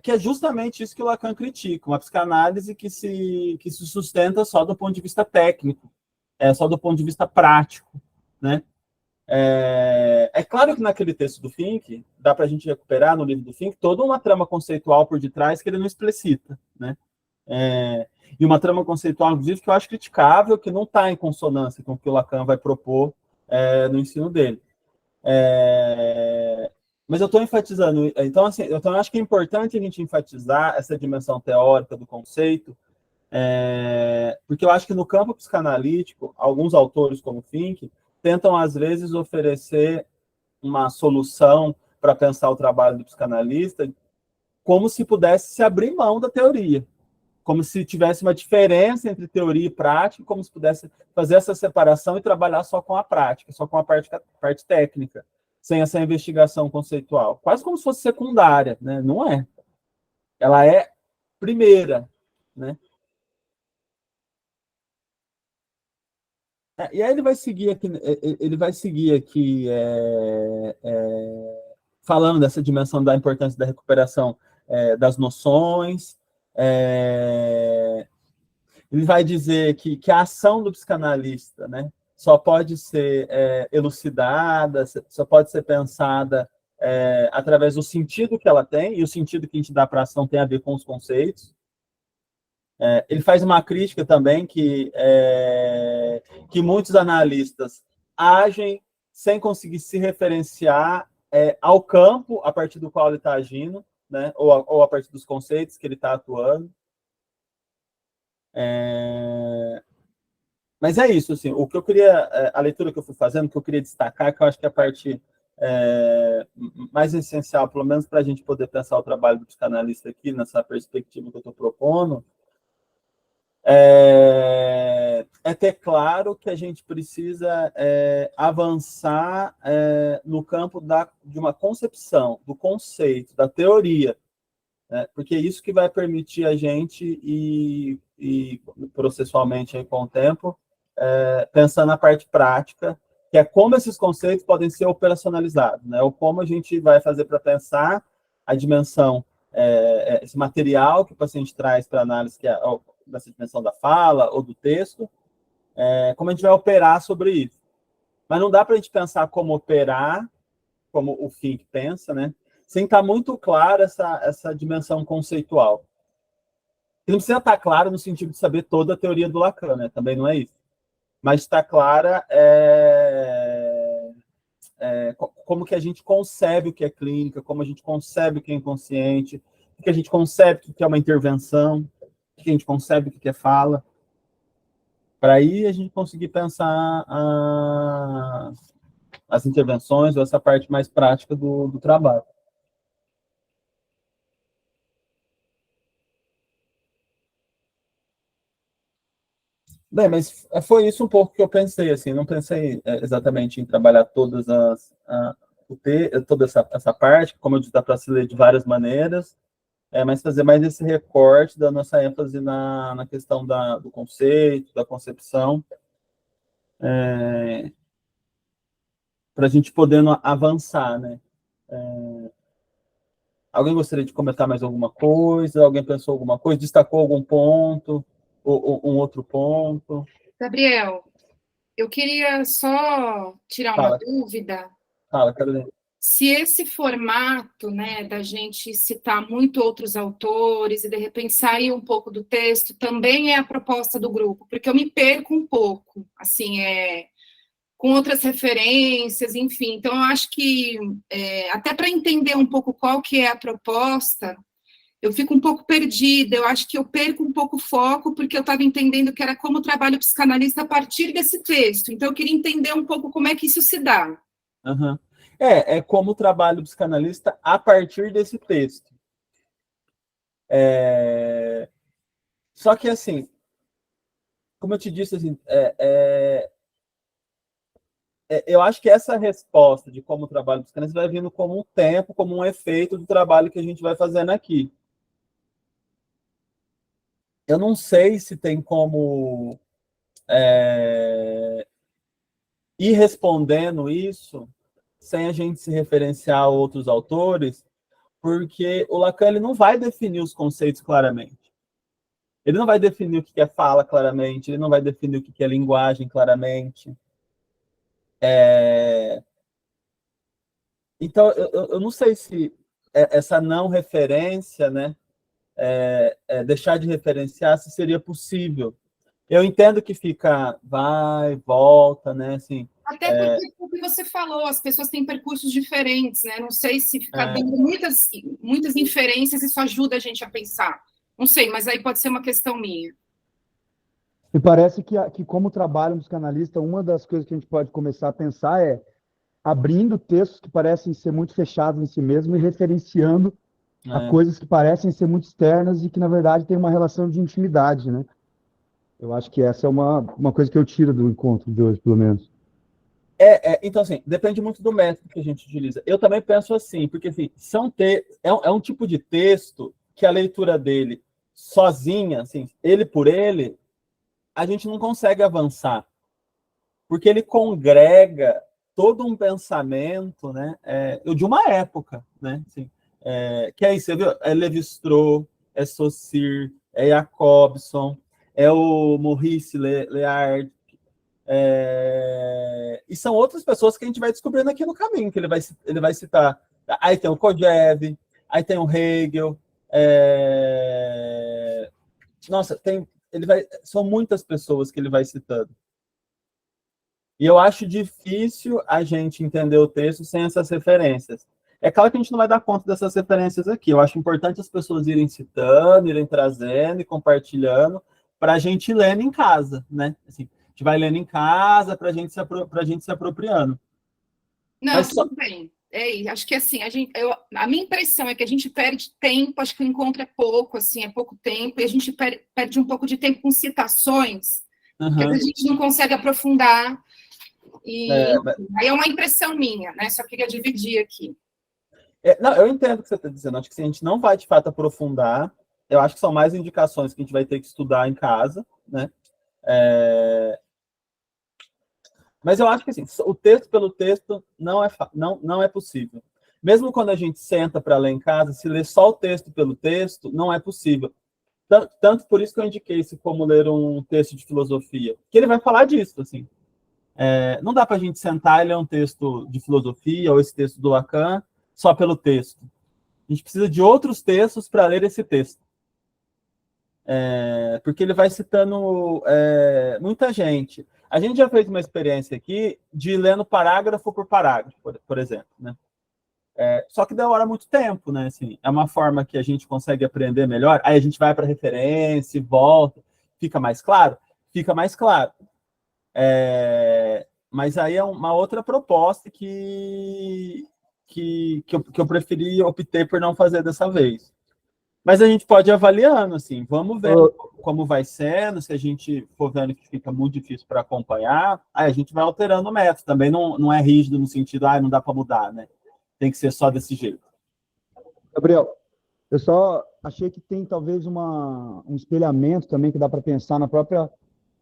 que é justamente isso que o Lacan critica, uma psicanálise que se sustenta só do ponto de vista técnico, só do ponto de vista prático, né? É claro que naquele texto do Fink, dá para a gente recuperar no livro do Fink toda uma trama conceitual por detrás que ele não explicita, né? E uma trama conceitual, inclusive, que eu acho criticável, que não está em consonância com o que o Lacan vai propor no ensino dele. Mas eu estou enfatizando, então, assim, eu acho que é importante a gente enfatizar essa dimensão teórica do conceito, porque eu acho que no campo psicanalítico, alguns autores, como Fink, tentam, às vezes, oferecer uma solução para pensar o trabalho do psicanalista como se pudesse se abrir mão da teoria, como se tivesse uma diferença entre teoria e prática, como se pudesse fazer essa separação e trabalhar só com a prática, só com a parte técnica, sem essa investigação conceitual. Quase como se fosse secundária, né? Não é. Ela é primeira, né? E aí ele vai seguir aqui falando dessa dimensão da importância da recuperação das noções. Ele vai dizer que a ação do psicanalista, né, só pode ser elucidada, só pode ser pensada através do sentido que ela tem, e o sentido que a gente dá para a ação tem a ver com os conceitos. Ele faz uma crítica também que muitos analistas agem sem conseguir se referenciar ao campo a partir do qual ele está agindo, né, ou a partir dos conceitos que ele está atuando. Mas é isso, assim, o que eu queria, a leitura que eu fui fazendo, que eu queria destacar, que eu acho que é a parte mais essencial, pelo menos para a gente poder pensar o trabalho do psicanalista aqui, nessa perspectiva que eu estou propondo, é ter claro que a gente precisa avançar no campo de uma concepção, do conceito, da teoria, né? Porque é isso que vai permitir a gente e processualmente aí, com o tempo, pensar na parte prática, que é como esses conceitos podem ser operacionalizados, né? Ou como a gente vai fazer para pensar a dimensão, esse material que o paciente traz para análise, que é dessa dimensão da fala ou do texto, como a gente vai operar sobre isso. Mas não dá para a gente pensar como operar, como o Fink pensa, né? Sem estar muito claro essa dimensão conceitual. E não precisa estar claro no sentido de saber toda a teoria do Lacan, né? Também não é isso. Mas está clara como que a gente concebe o que é clínica, como a gente concebe o que é inconsciente, o que a gente concebe o que é uma intervenção, o que a gente concebe o que é fala, para aí a gente conseguir pensar as intervenções ou essa parte mais prática do trabalho. Bem, mas foi isso um pouco que eu pensei, assim, não pensei exatamente em trabalhar toda essa parte, como eu disse, dá para se ler de várias maneiras, mas fazer mais esse recorte da nossa ênfase na questão do conceito, da concepção, para a gente podendo avançar, né? Alguém gostaria de comentar mais alguma coisa? Alguém pensou alguma coisa? Destacou algum ponto? Ou um outro ponto? Gabriel, eu queria só tirar uma dúvida. Fala, Carolina. Se esse formato, né, da gente citar muito outros autores e de repente sair um pouco do texto, também é a proposta do grupo, porque eu me perco um pouco, assim, com outras referências, enfim. Então, eu acho que, até para entender um pouco qual que é a proposta, eu fico um pouco perdida, eu acho que eu perco um pouco o foco, porque eu estava entendendo que era como trabalho psicanalista a partir desse texto. Então, eu queria entender um pouco como é que isso se dá. Uhum. Como trabalho psicanalista a partir desse texto. Só que, assim, como eu te disse, assim, eu acho que essa resposta de como trabalho psicanalista vai vindo como um tempo, como um efeito do trabalho que a gente vai fazendo aqui. Eu não sei se tem como ir respondendo isso sem a gente se referenciar a outros autores, porque o Lacan ele não vai definir os conceitos claramente. Ele não vai definir o que é fala claramente, ele não vai definir o que é linguagem claramente. Então, eu não sei se essa não referência, né, deixar de referenciar, se seria possível. Eu entendo que fica, vai, volta, né, assim... Até porque, o que você falou, as pessoas têm percursos diferentes, né? Não sei se ficar dando muitas inferências, isso ajuda a gente a pensar. Não sei, mas aí pode ser uma questão minha. Me parece que como trabalho um psicanalista, uma das coisas que a gente pode começar a pensar é abrindo textos que parecem ser muito fechados em si mesmo e referenciando a coisas que parecem ser muito externas e que, na verdade, têm uma relação de intimidade, né? Eu acho que essa é uma coisa que eu tiro do encontro de hoje, pelo menos. Então, assim, depende muito do método que a gente utiliza. Eu também penso assim, porque assim, é um tipo de texto que a leitura dele sozinha, assim, ele por ele, a gente não consegue avançar. Porque ele congrega todo um pensamento, né, de uma época, né, assim, que é isso, você viu? É Lévi-Strauss, é Saussure, é Jacobson, é o Maurice Léard, e são outras pessoas que a gente vai descobrindo aqui no caminho, que ele vai citar. Aí tem o Kojève, aí tem o Hegel, nossa, são muitas pessoas que ele vai citando. E eu acho difícil a gente entender o texto sem essas referências. É claro que a gente não vai dar conta dessas referências aqui. Eu acho importante as pessoas irem citando, irem trazendo e compartilhando para a gente ir lendo em casa, né? Assim, a gente vai lendo em casa para a gente se apropriando. Não, tudo bem. Acho que assim, a minha impressão é que a gente perde tempo, acho que o encontro é pouco, assim, é pouco tempo, e a gente perde um pouco de tempo com citações, que às vezes a gente não consegue aprofundar, aí é uma impressão minha, né? Só queria dividir aqui. Não, eu entendo o que você está dizendo, acho que se a gente não vai, de fato, aprofundar, eu acho que são mais indicações que a gente vai ter que estudar em casa, né? Mas eu acho que assim, o texto pelo texto não é possível. Mesmo quando a gente senta para ler em casa, se ler só o texto pelo texto, não é possível. Tanto por isso que eu indiquei esse como ler um texto de filosofia, que ele vai falar disso, assim. Não dá para a gente sentar e ler um texto de filosofia ou esse texto do Lacan só pelo texto. A gente precisa de outros textos para ler esse texto. Porque ele vai citando muita gente. A gente já fez uma experiência aqui de lendo parágrafo por parágrafo, por exemplo, né? Só que demora muito tempo, né? Assim, é uma forma que a gente consegue aprender melhor. Aí a gente vai para a referência e volta. Fica mais claro? Fica mais claro. Mas aí é uma outra proposta que eu optei por não fazer dessa vez. Mas a gente pode ir avaliando, assim, vamos ver como vai sendo, se a gente for vendo que fica muito difícil para acompanhar, aí a gente vai alterando o método. Também não é rígido no sentido, não dá para mudar, né? Tem que ser só desse jeito. Gabriel, eu só achei que tem talvez um espelhamento também que dá para pensar na própria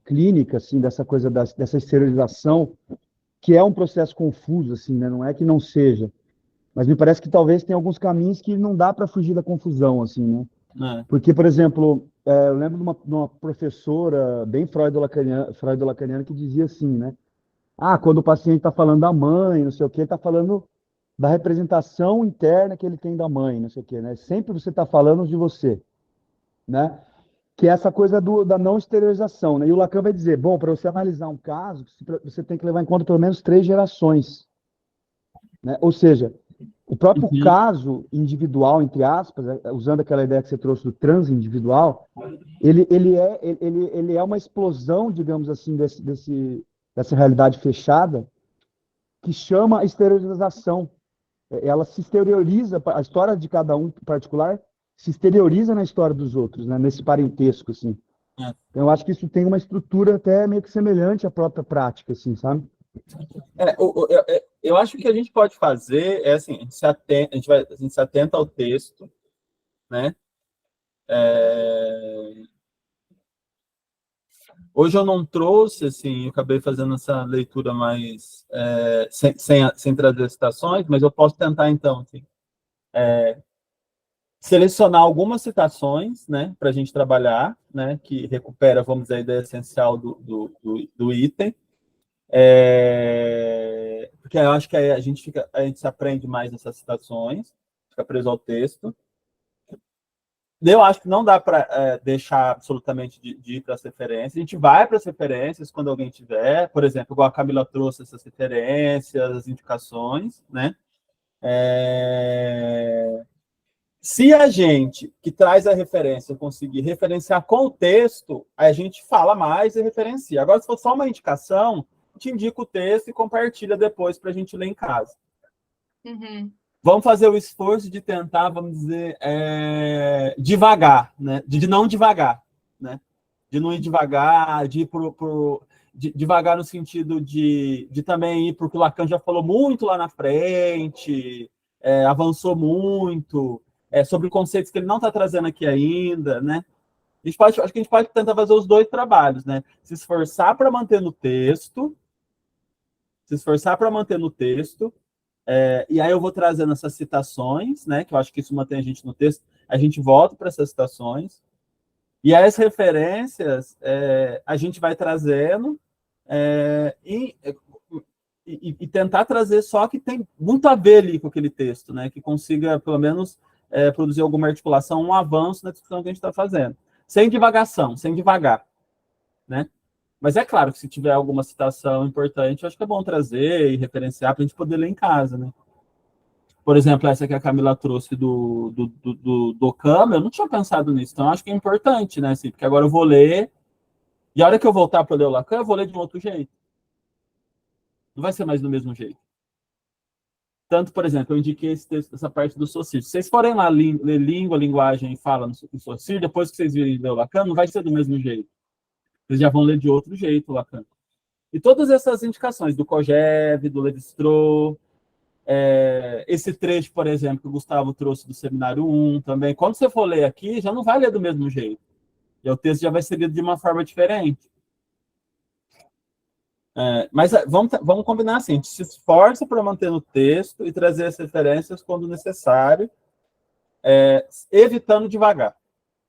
clínica, assim, dessa coisa dessa esterilização, que é um processo confuso, assim, né? Não é que não seja. Mas me parece que talvez tenha alguns caminhos que não dá para fugir da confusão, assim, né? Porque, por exemplo, eu lembro de uma professora bem freud-lacaniana que dizia assim, né? Quando o paciente está falando da mãe, não sei o quê, está falando da representação interna que ele tem da mãe, não sei o quê, né? Sempre você está falando de você, né? Que é essa coisa da não exteriorização, né? E o Lacan vai dizer, bom, para você analisar um caso, você tem que levar em conta pelo menos 3 gerações, né? Ou seja, o próprio caso individual, entre aspas, usando aquela ideia que você trouxe do transindividual, ele é uma explosão, digamos assim, dessa realidade fechada que chama exteriorização. Ela se exterioriza, a história de cada um em particular se exterioriza na história dos outros, né? Nesse parentesco, assim. Então, eu acho que isso tem uma estrutura até meio que semelhante à própria prática, assim, sabe? Eu acho que o que a gente pode fazer é assim, a gente se atenta ao texto, né? Hoje eu não trouxe, assim, eu acabei fazendo essa leitura mais sem trazer citações, mas eu posso tentar, então, assim, selecionar algumas citações, né, para a gente trabalhar, né, que recupera, vamos dizer, a ideia essencial do item. Porque eu acho que aí a gente se aprende mais nessas citações, fica preso ao texto. Eu acho que não dá para deixar absolutamente de ir para as referências. A gente vai para as referências quando alguém tiver, por exemplo, igual a Camila trouxe essas referências, as indicações, né? Se a gente que traz a referência conseguir referenciar com o texto, a gente fala mais e referencia. Agora, se for só uma indicação, a gente indica o texto e compartilha depois para a gente ler em casa. Vamos fazer o esforço de tentar, vamos dizer, devagar, né? De não devagar, né? De não ir devagar, de ir devagar no sentido de também ir para o que o Lacan já falou muito lá na frente, avançou muito, sobre conceitos que ele não está trazendo aqui ainda, né? Acho que a gente pode tentar fazer os dois trabalhos, né? Se esforçar para manter no texto, e aí eu vou trazendo essas citações, né? Que eu acho que isso mantém a gente no texto. A gente volta para essas citações. E as referências a gente vai trazendo e tentar trazer só que tem muito a ver ali com aquele texto, né? Que consiga, pelo menos, produzir alguma articulação, um avanço na discussão que a gente está fazendo. Sem divagação, sem divagar, né? Mas é claro que se tiver alguma citação importante, eu acho que é bom trazer e referenciar para a gente poder ler em casa, né? Por exemplo, essa que a Camila trouxe do Ockham, eu não tinha pensado nisso, então eu acho que é importante, né? Assim, porque agora eu vou ler, e a hora que eu voltar para ler o Lacan, eu vou ler de um outro jeito. Não vai ser mais do mesmo jeito. Tanto, por exemplo, eu indiquei essa parte do Saussure. Se vocês forem lá ler língua, linguagem e fala no Saussure, depois que vocês virem ler o Lacan, não vai ser do mesmo jeito. Vocês já vão ler de outro jeito o Lacan. E todas essas indicações do Kojève, do Lévi-Strauss, esse trecho, por exemplo, que o Gustavo trouxe do Seminário 1 também, quando você for ler aqui, já não vai ler do mesmo jeito. E o texto já vai ser lido de uma forma diferente. Mas vamos combinar assim, a gente se esforça para manter no texto e trazer as referências quando necessário, evitando devagar.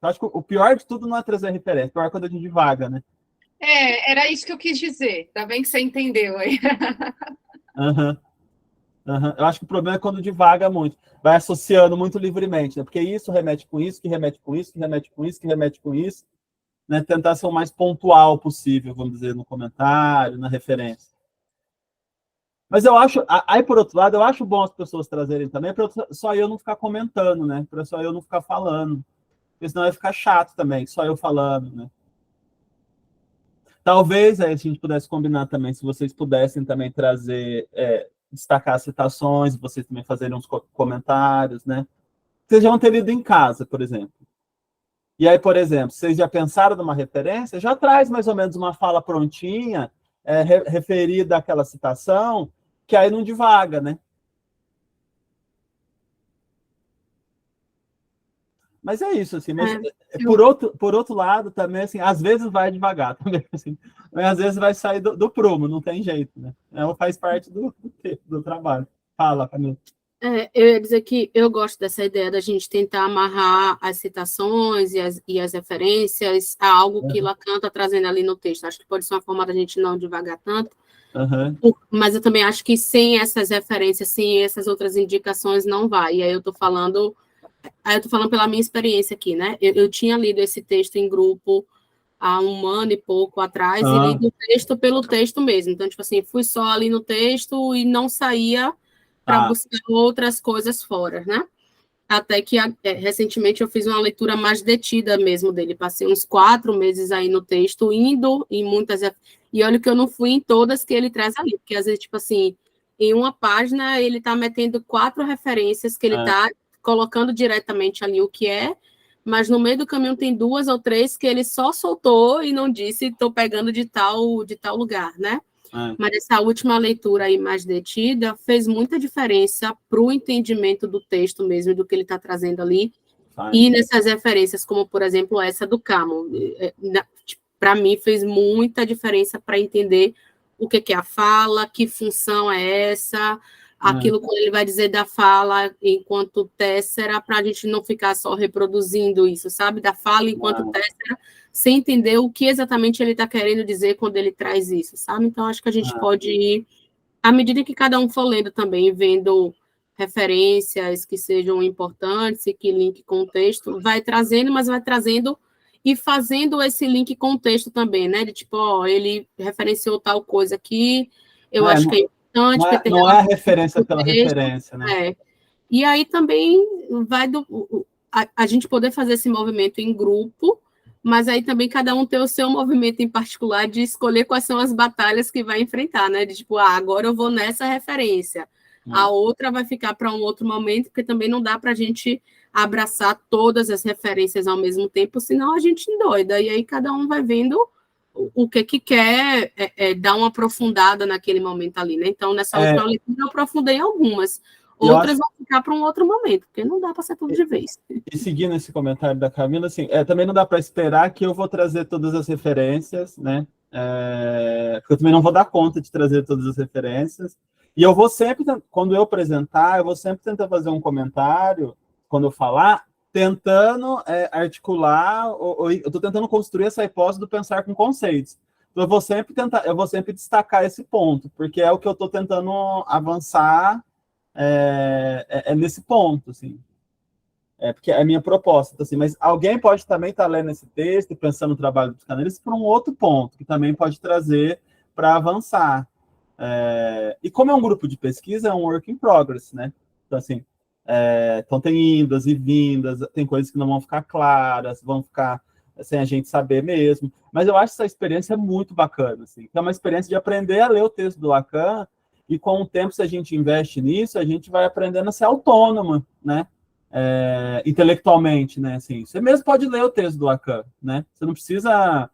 Eu acho que o pior de tudo não é trazer referência, o pior é quando a gente divaga, né? Era isso que eu quis dizer. Tá bem que você entendeu aí. Eu acho que o problema é quando divaga muito, vai associando muito livremente, né? Porque isso remete com isso, que remete com isso, que remete com isso, que remete com isso, né? Tentar ser o mais pontual possível, vamos dizer, no comentário, na referência. Mas eu acho, aí por outro lado, eu acho bom as pessoas trazerem também, para só eu não ficar comentando, né? Para só eu não ficar falando, porque senão vai ficar chato também, só eu falando, né? Talvez aí, a gente pudesse combinar também, se vocês pudessem também trazer, destacar as citações, vocês também fazerem uns comentários, né? Vocês já vão ter lido em casa, por exemplo. E aí, por exemplo, vocês já pensaram numa referência? Já traz mais ou menos uma fala prontinha, referida àquela citação, que aí não divaga, né? Mas é isso, assim. Mas, por outro lado, também, assim, às vezes vai devagar, também, assim. Mas às vezes vai sair do prumo, não tem jeito, né? Faz parte do trabalho. Fala, Camila. Eu ia dizer que eu gosto dessa ideia da gente tentar amarrar as citações e as referências a algo que Lacan está trazendo ali no texto. Acho que pode ser uma forma da gente não devagar tanto. Mas eu também acho que sem essas referências, sem essas outras indicações, não vai. E aí eu estou falando pela minha experiência aqui, né? Eu tinha lido esse texto em grupo há 1 ano e pouco atrás, e li o texto pelo texto mesmo. Então, tipo assim, fui só ali no texto e não saía para buscar outras coisas fora, né? Até que recentemente eu fiz uma leitura mais detida mesmo dele. Passei uns 4 meses aí no texto, indo em muitas... E olha que eu não fui em todas que ele traz ali, porque às vezes, tipo assim, em uma página ele está metendo 4 referências que ele está colocando diretamente ali o que é, mas no meio do caminho tem 2 ou 3 que ele só soltou e não disse, estou pegando de tal lugar, né? Mas essa última leitura aí mais detida fez muita diferença para o entendimento do texto mesmo, do que ele está trazendo ali, e nessas referências, como, por exemplo, essa do Camus. Para mim, fez muita diferença para entender o que é a fala, que função é essa, aquilo quando ele vai dizer da fala enquanto tessera, para a gente não ficar só reproduzindo isso, sabe? Da fala enquanto tessera, sem entender o que exatamente ele está querendo dizer quando ele traz isso, sabe? Então, acho que a gente pode ir, à medida que cada um for lendo também, vendo referências que sejam importantes e que link com o texto, vai trazendo, mas vai trazendo e fazendo esse link com o texto também, né? De tipo, ele referenciou tal coisa aqui, eu acho que é importante. Não é a referência pela referência, né? E aí também vai a gente poder fazer esse movimento em grupo, mas aí também cada um ter o seu movimento em particular de escolher quais são as batalhas que vai enfrentar, né? De tipo, agora eu vou nessa referência. A outra vai ficar para um outro momento, porque também não dá para a gente abraçar todas as referências ao mesmo tempo, senão a gente endoida. E aí cada um vai vendo o que quer dar uma aprofundada naquele momento ali, né? Então, nessa última leitura, eu aprofundei algumas. Outras vão ficar para um outro momento, porque não dá para ser tudo de vez. E seguindo esse comentário da Camila, assim, também não dá para esperar que eu vou trazer todas as referências, né? Porque eu também não vou dar conta de trazer todas as referências. E eu vou sempre, quando eu apresentar, eu vou sempre tentar fazer um comentário, quando eu falar, tentando articular, eu estou tentando construir essa hipótese do pensar com conceitos. Então, eu vou sempre destacar esse ponto, porque é o que eu estou tentando avançar nesse ponto, assim. Porque é a minha proposta, assim, mas alguém pode também estar lendo esse texto e pensando no trabalho dos psicanalistas por um outro ponto, que também pode trazer para avançar. E como é um grupo de pesquisa, é um work in progress, né? Então, assim, então tem indas e vindas, tem coisas que não vão ficar claras, vão ficar sem a gente saber mesmo. Mas eu acho essa experiência muito bacana, assim. É uma experiência de aprender a ler o texto do Lacan E com o tempo, se a gente investe nisso, a gente vai aprendendo a ser autônoma, né? Intelectualmente, né? Assim, você mesmo pode ler o texto do Lacan, né? Você não precisa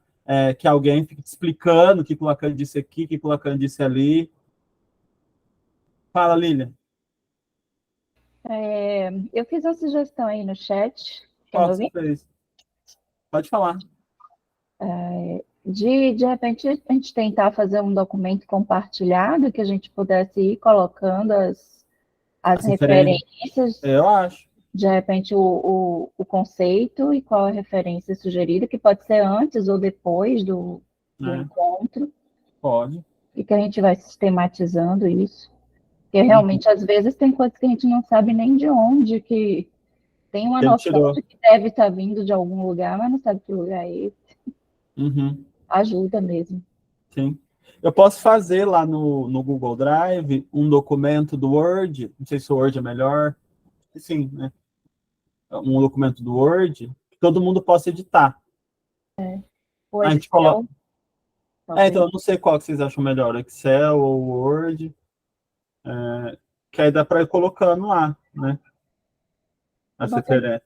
que alguém fique te explicando o que o Lacan disse aqui, o que o Lacan disse ali. Fala, Lilian. Eu fiz uma sugestão aí no chat. Qual que você fez? Pode falar. De repente, a gente tentar fazer um documento compartilhado que a gente pudesse ir colocando as referências. Eu acho. De repente, o conceito e qual a referência sugerida, que pode ser antes ou depois do encontro. Pode. E que a gente vai sistematizando isso. Porque realmente, às vezes, tem coisas que a gente não sabe nem de onde, que tem uma noção de que deve estar vindo de algum lugar, mas não sabe que lugar é esse. Ajuda mesmo. Sim. Eu posso fazer lá no Google Drive um documento do Word, não sei se o Word é melhor, sim, né? Um documento do Word que todo mundo possa editar. A gente coloca. Então eu não sei qual que vocês acham melhor, Excel ou Word, que aí dá para ir colocando lá, né? As referências.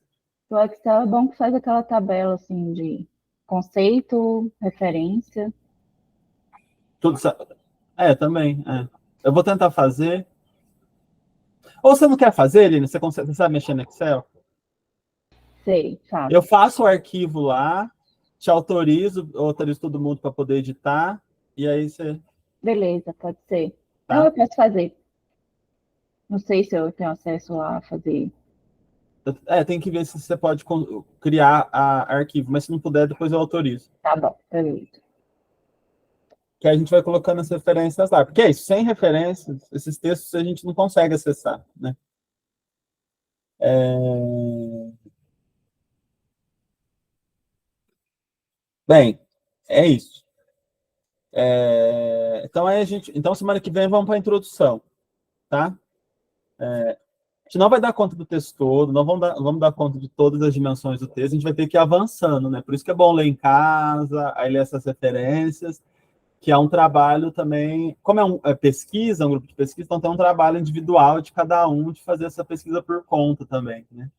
O Excel é bom que faz aquela tabela assim de conceito, referência. Tudo também. Eu vou tentar fazer. Ou você não quer fazer, Lina? Você sabe mexer no Excel? Sei, sabe. Eu faço o arquivo lá, te autorizo todo mundo para poder editar, e aí você... Beleza, pode ser. Tá? Não, eu posso fazer. Não sei se eu tenho acesso a fazer. Tem que ver se você pode criar arquivo, mas se não puder, depois eu autorizo. Tá bom, beleza. Que a gente vai colocando as referências lá. Porque é isso, sem referências, esses textos a gente não consegue acessar, né? Bem, é isso. Então, semana que vem vamos para a introdução, tá? A gente não vai dar conta do texto todo, não vamos dar conta de todas as dimensões do texto, a gente vai ter que ir avançando, né? Por isso que é bom ler em casa, aí ler essas referências, que é um trabalho também, como pesquisa, um grupo de pesquisa, então tem um trabalho individual de cada um de fazer essa pesquisa por conta também, né?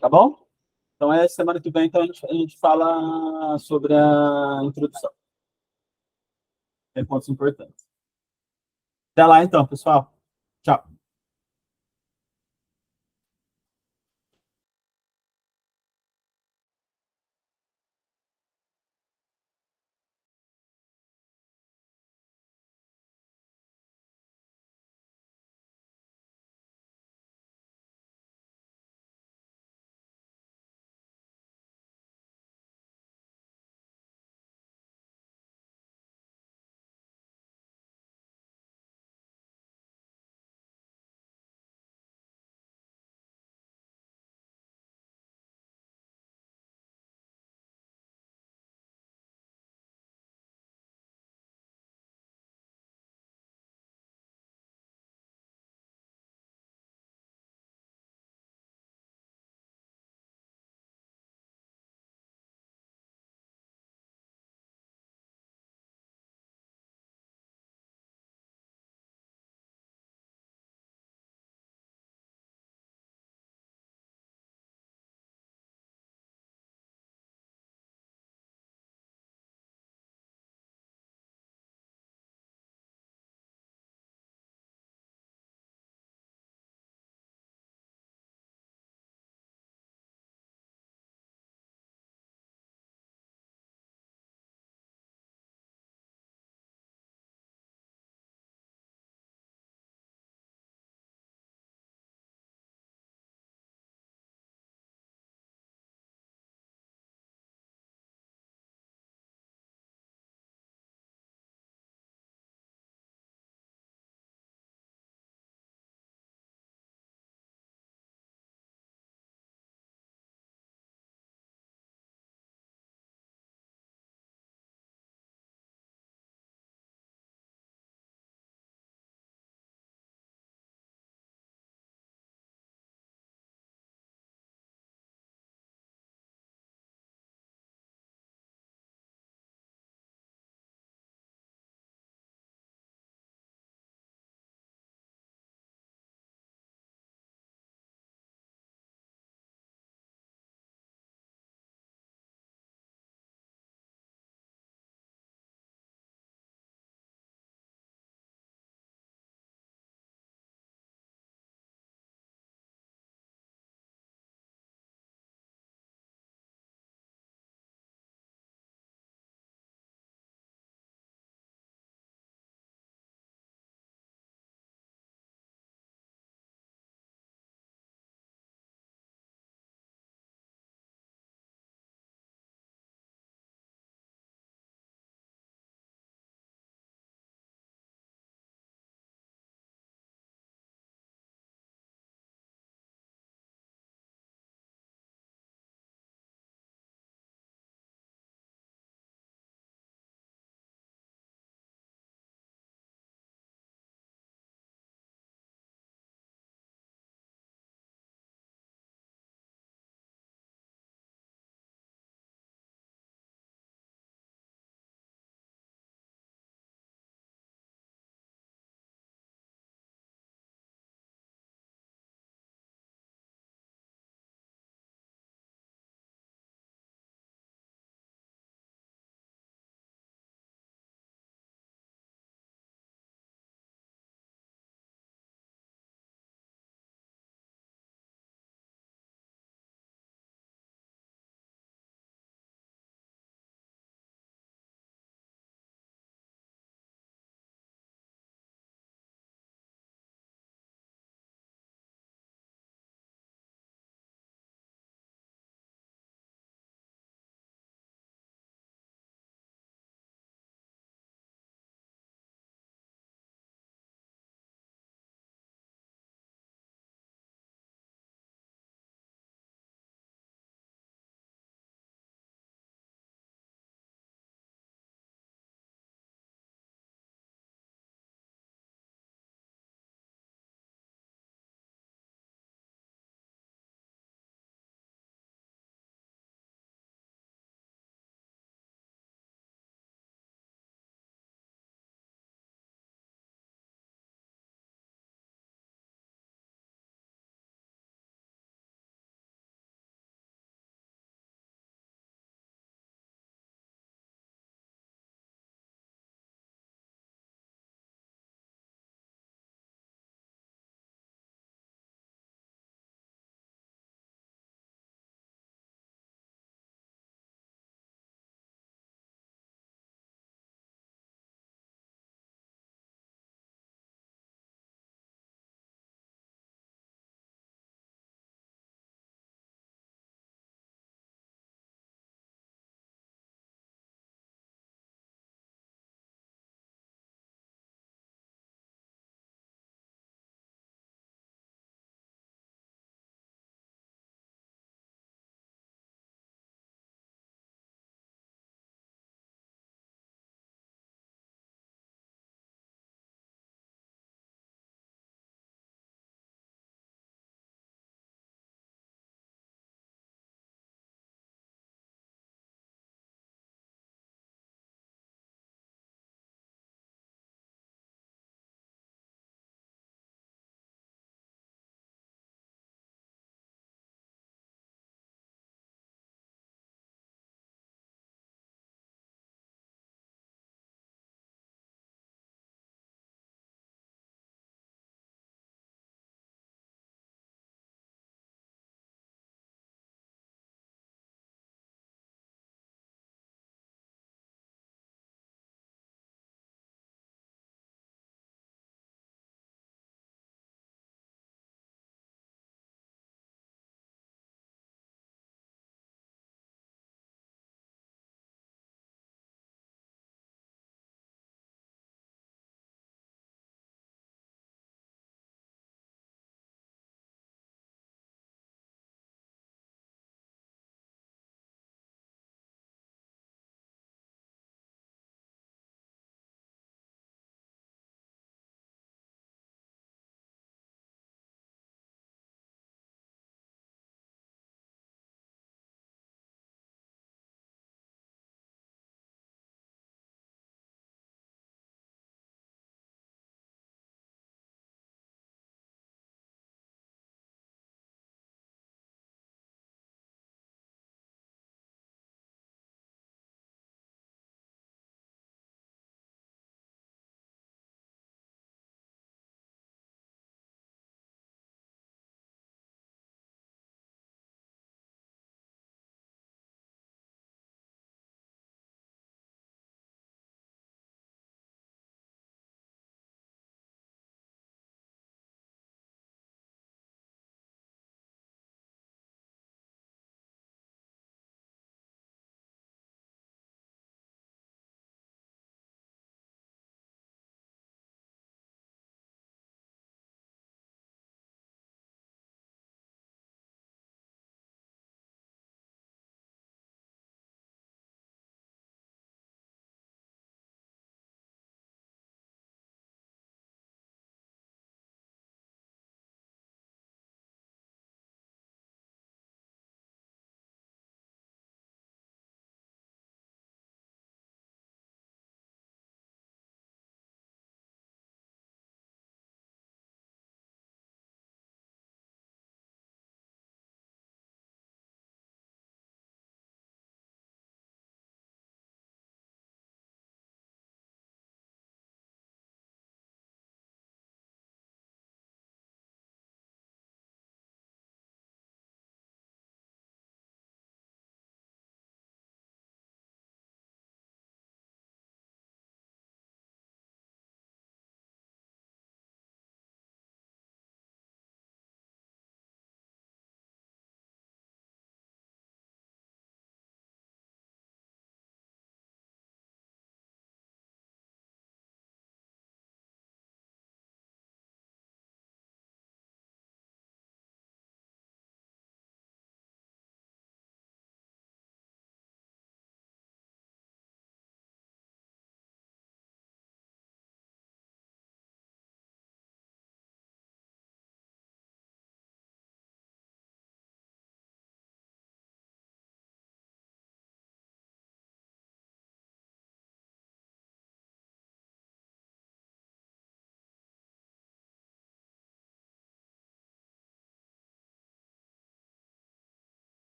Tá bom? Então, semana que vem, então, a gente fala sobre a introdução. Tem pontos importantes. Até lá, então, pessoal. Tchau.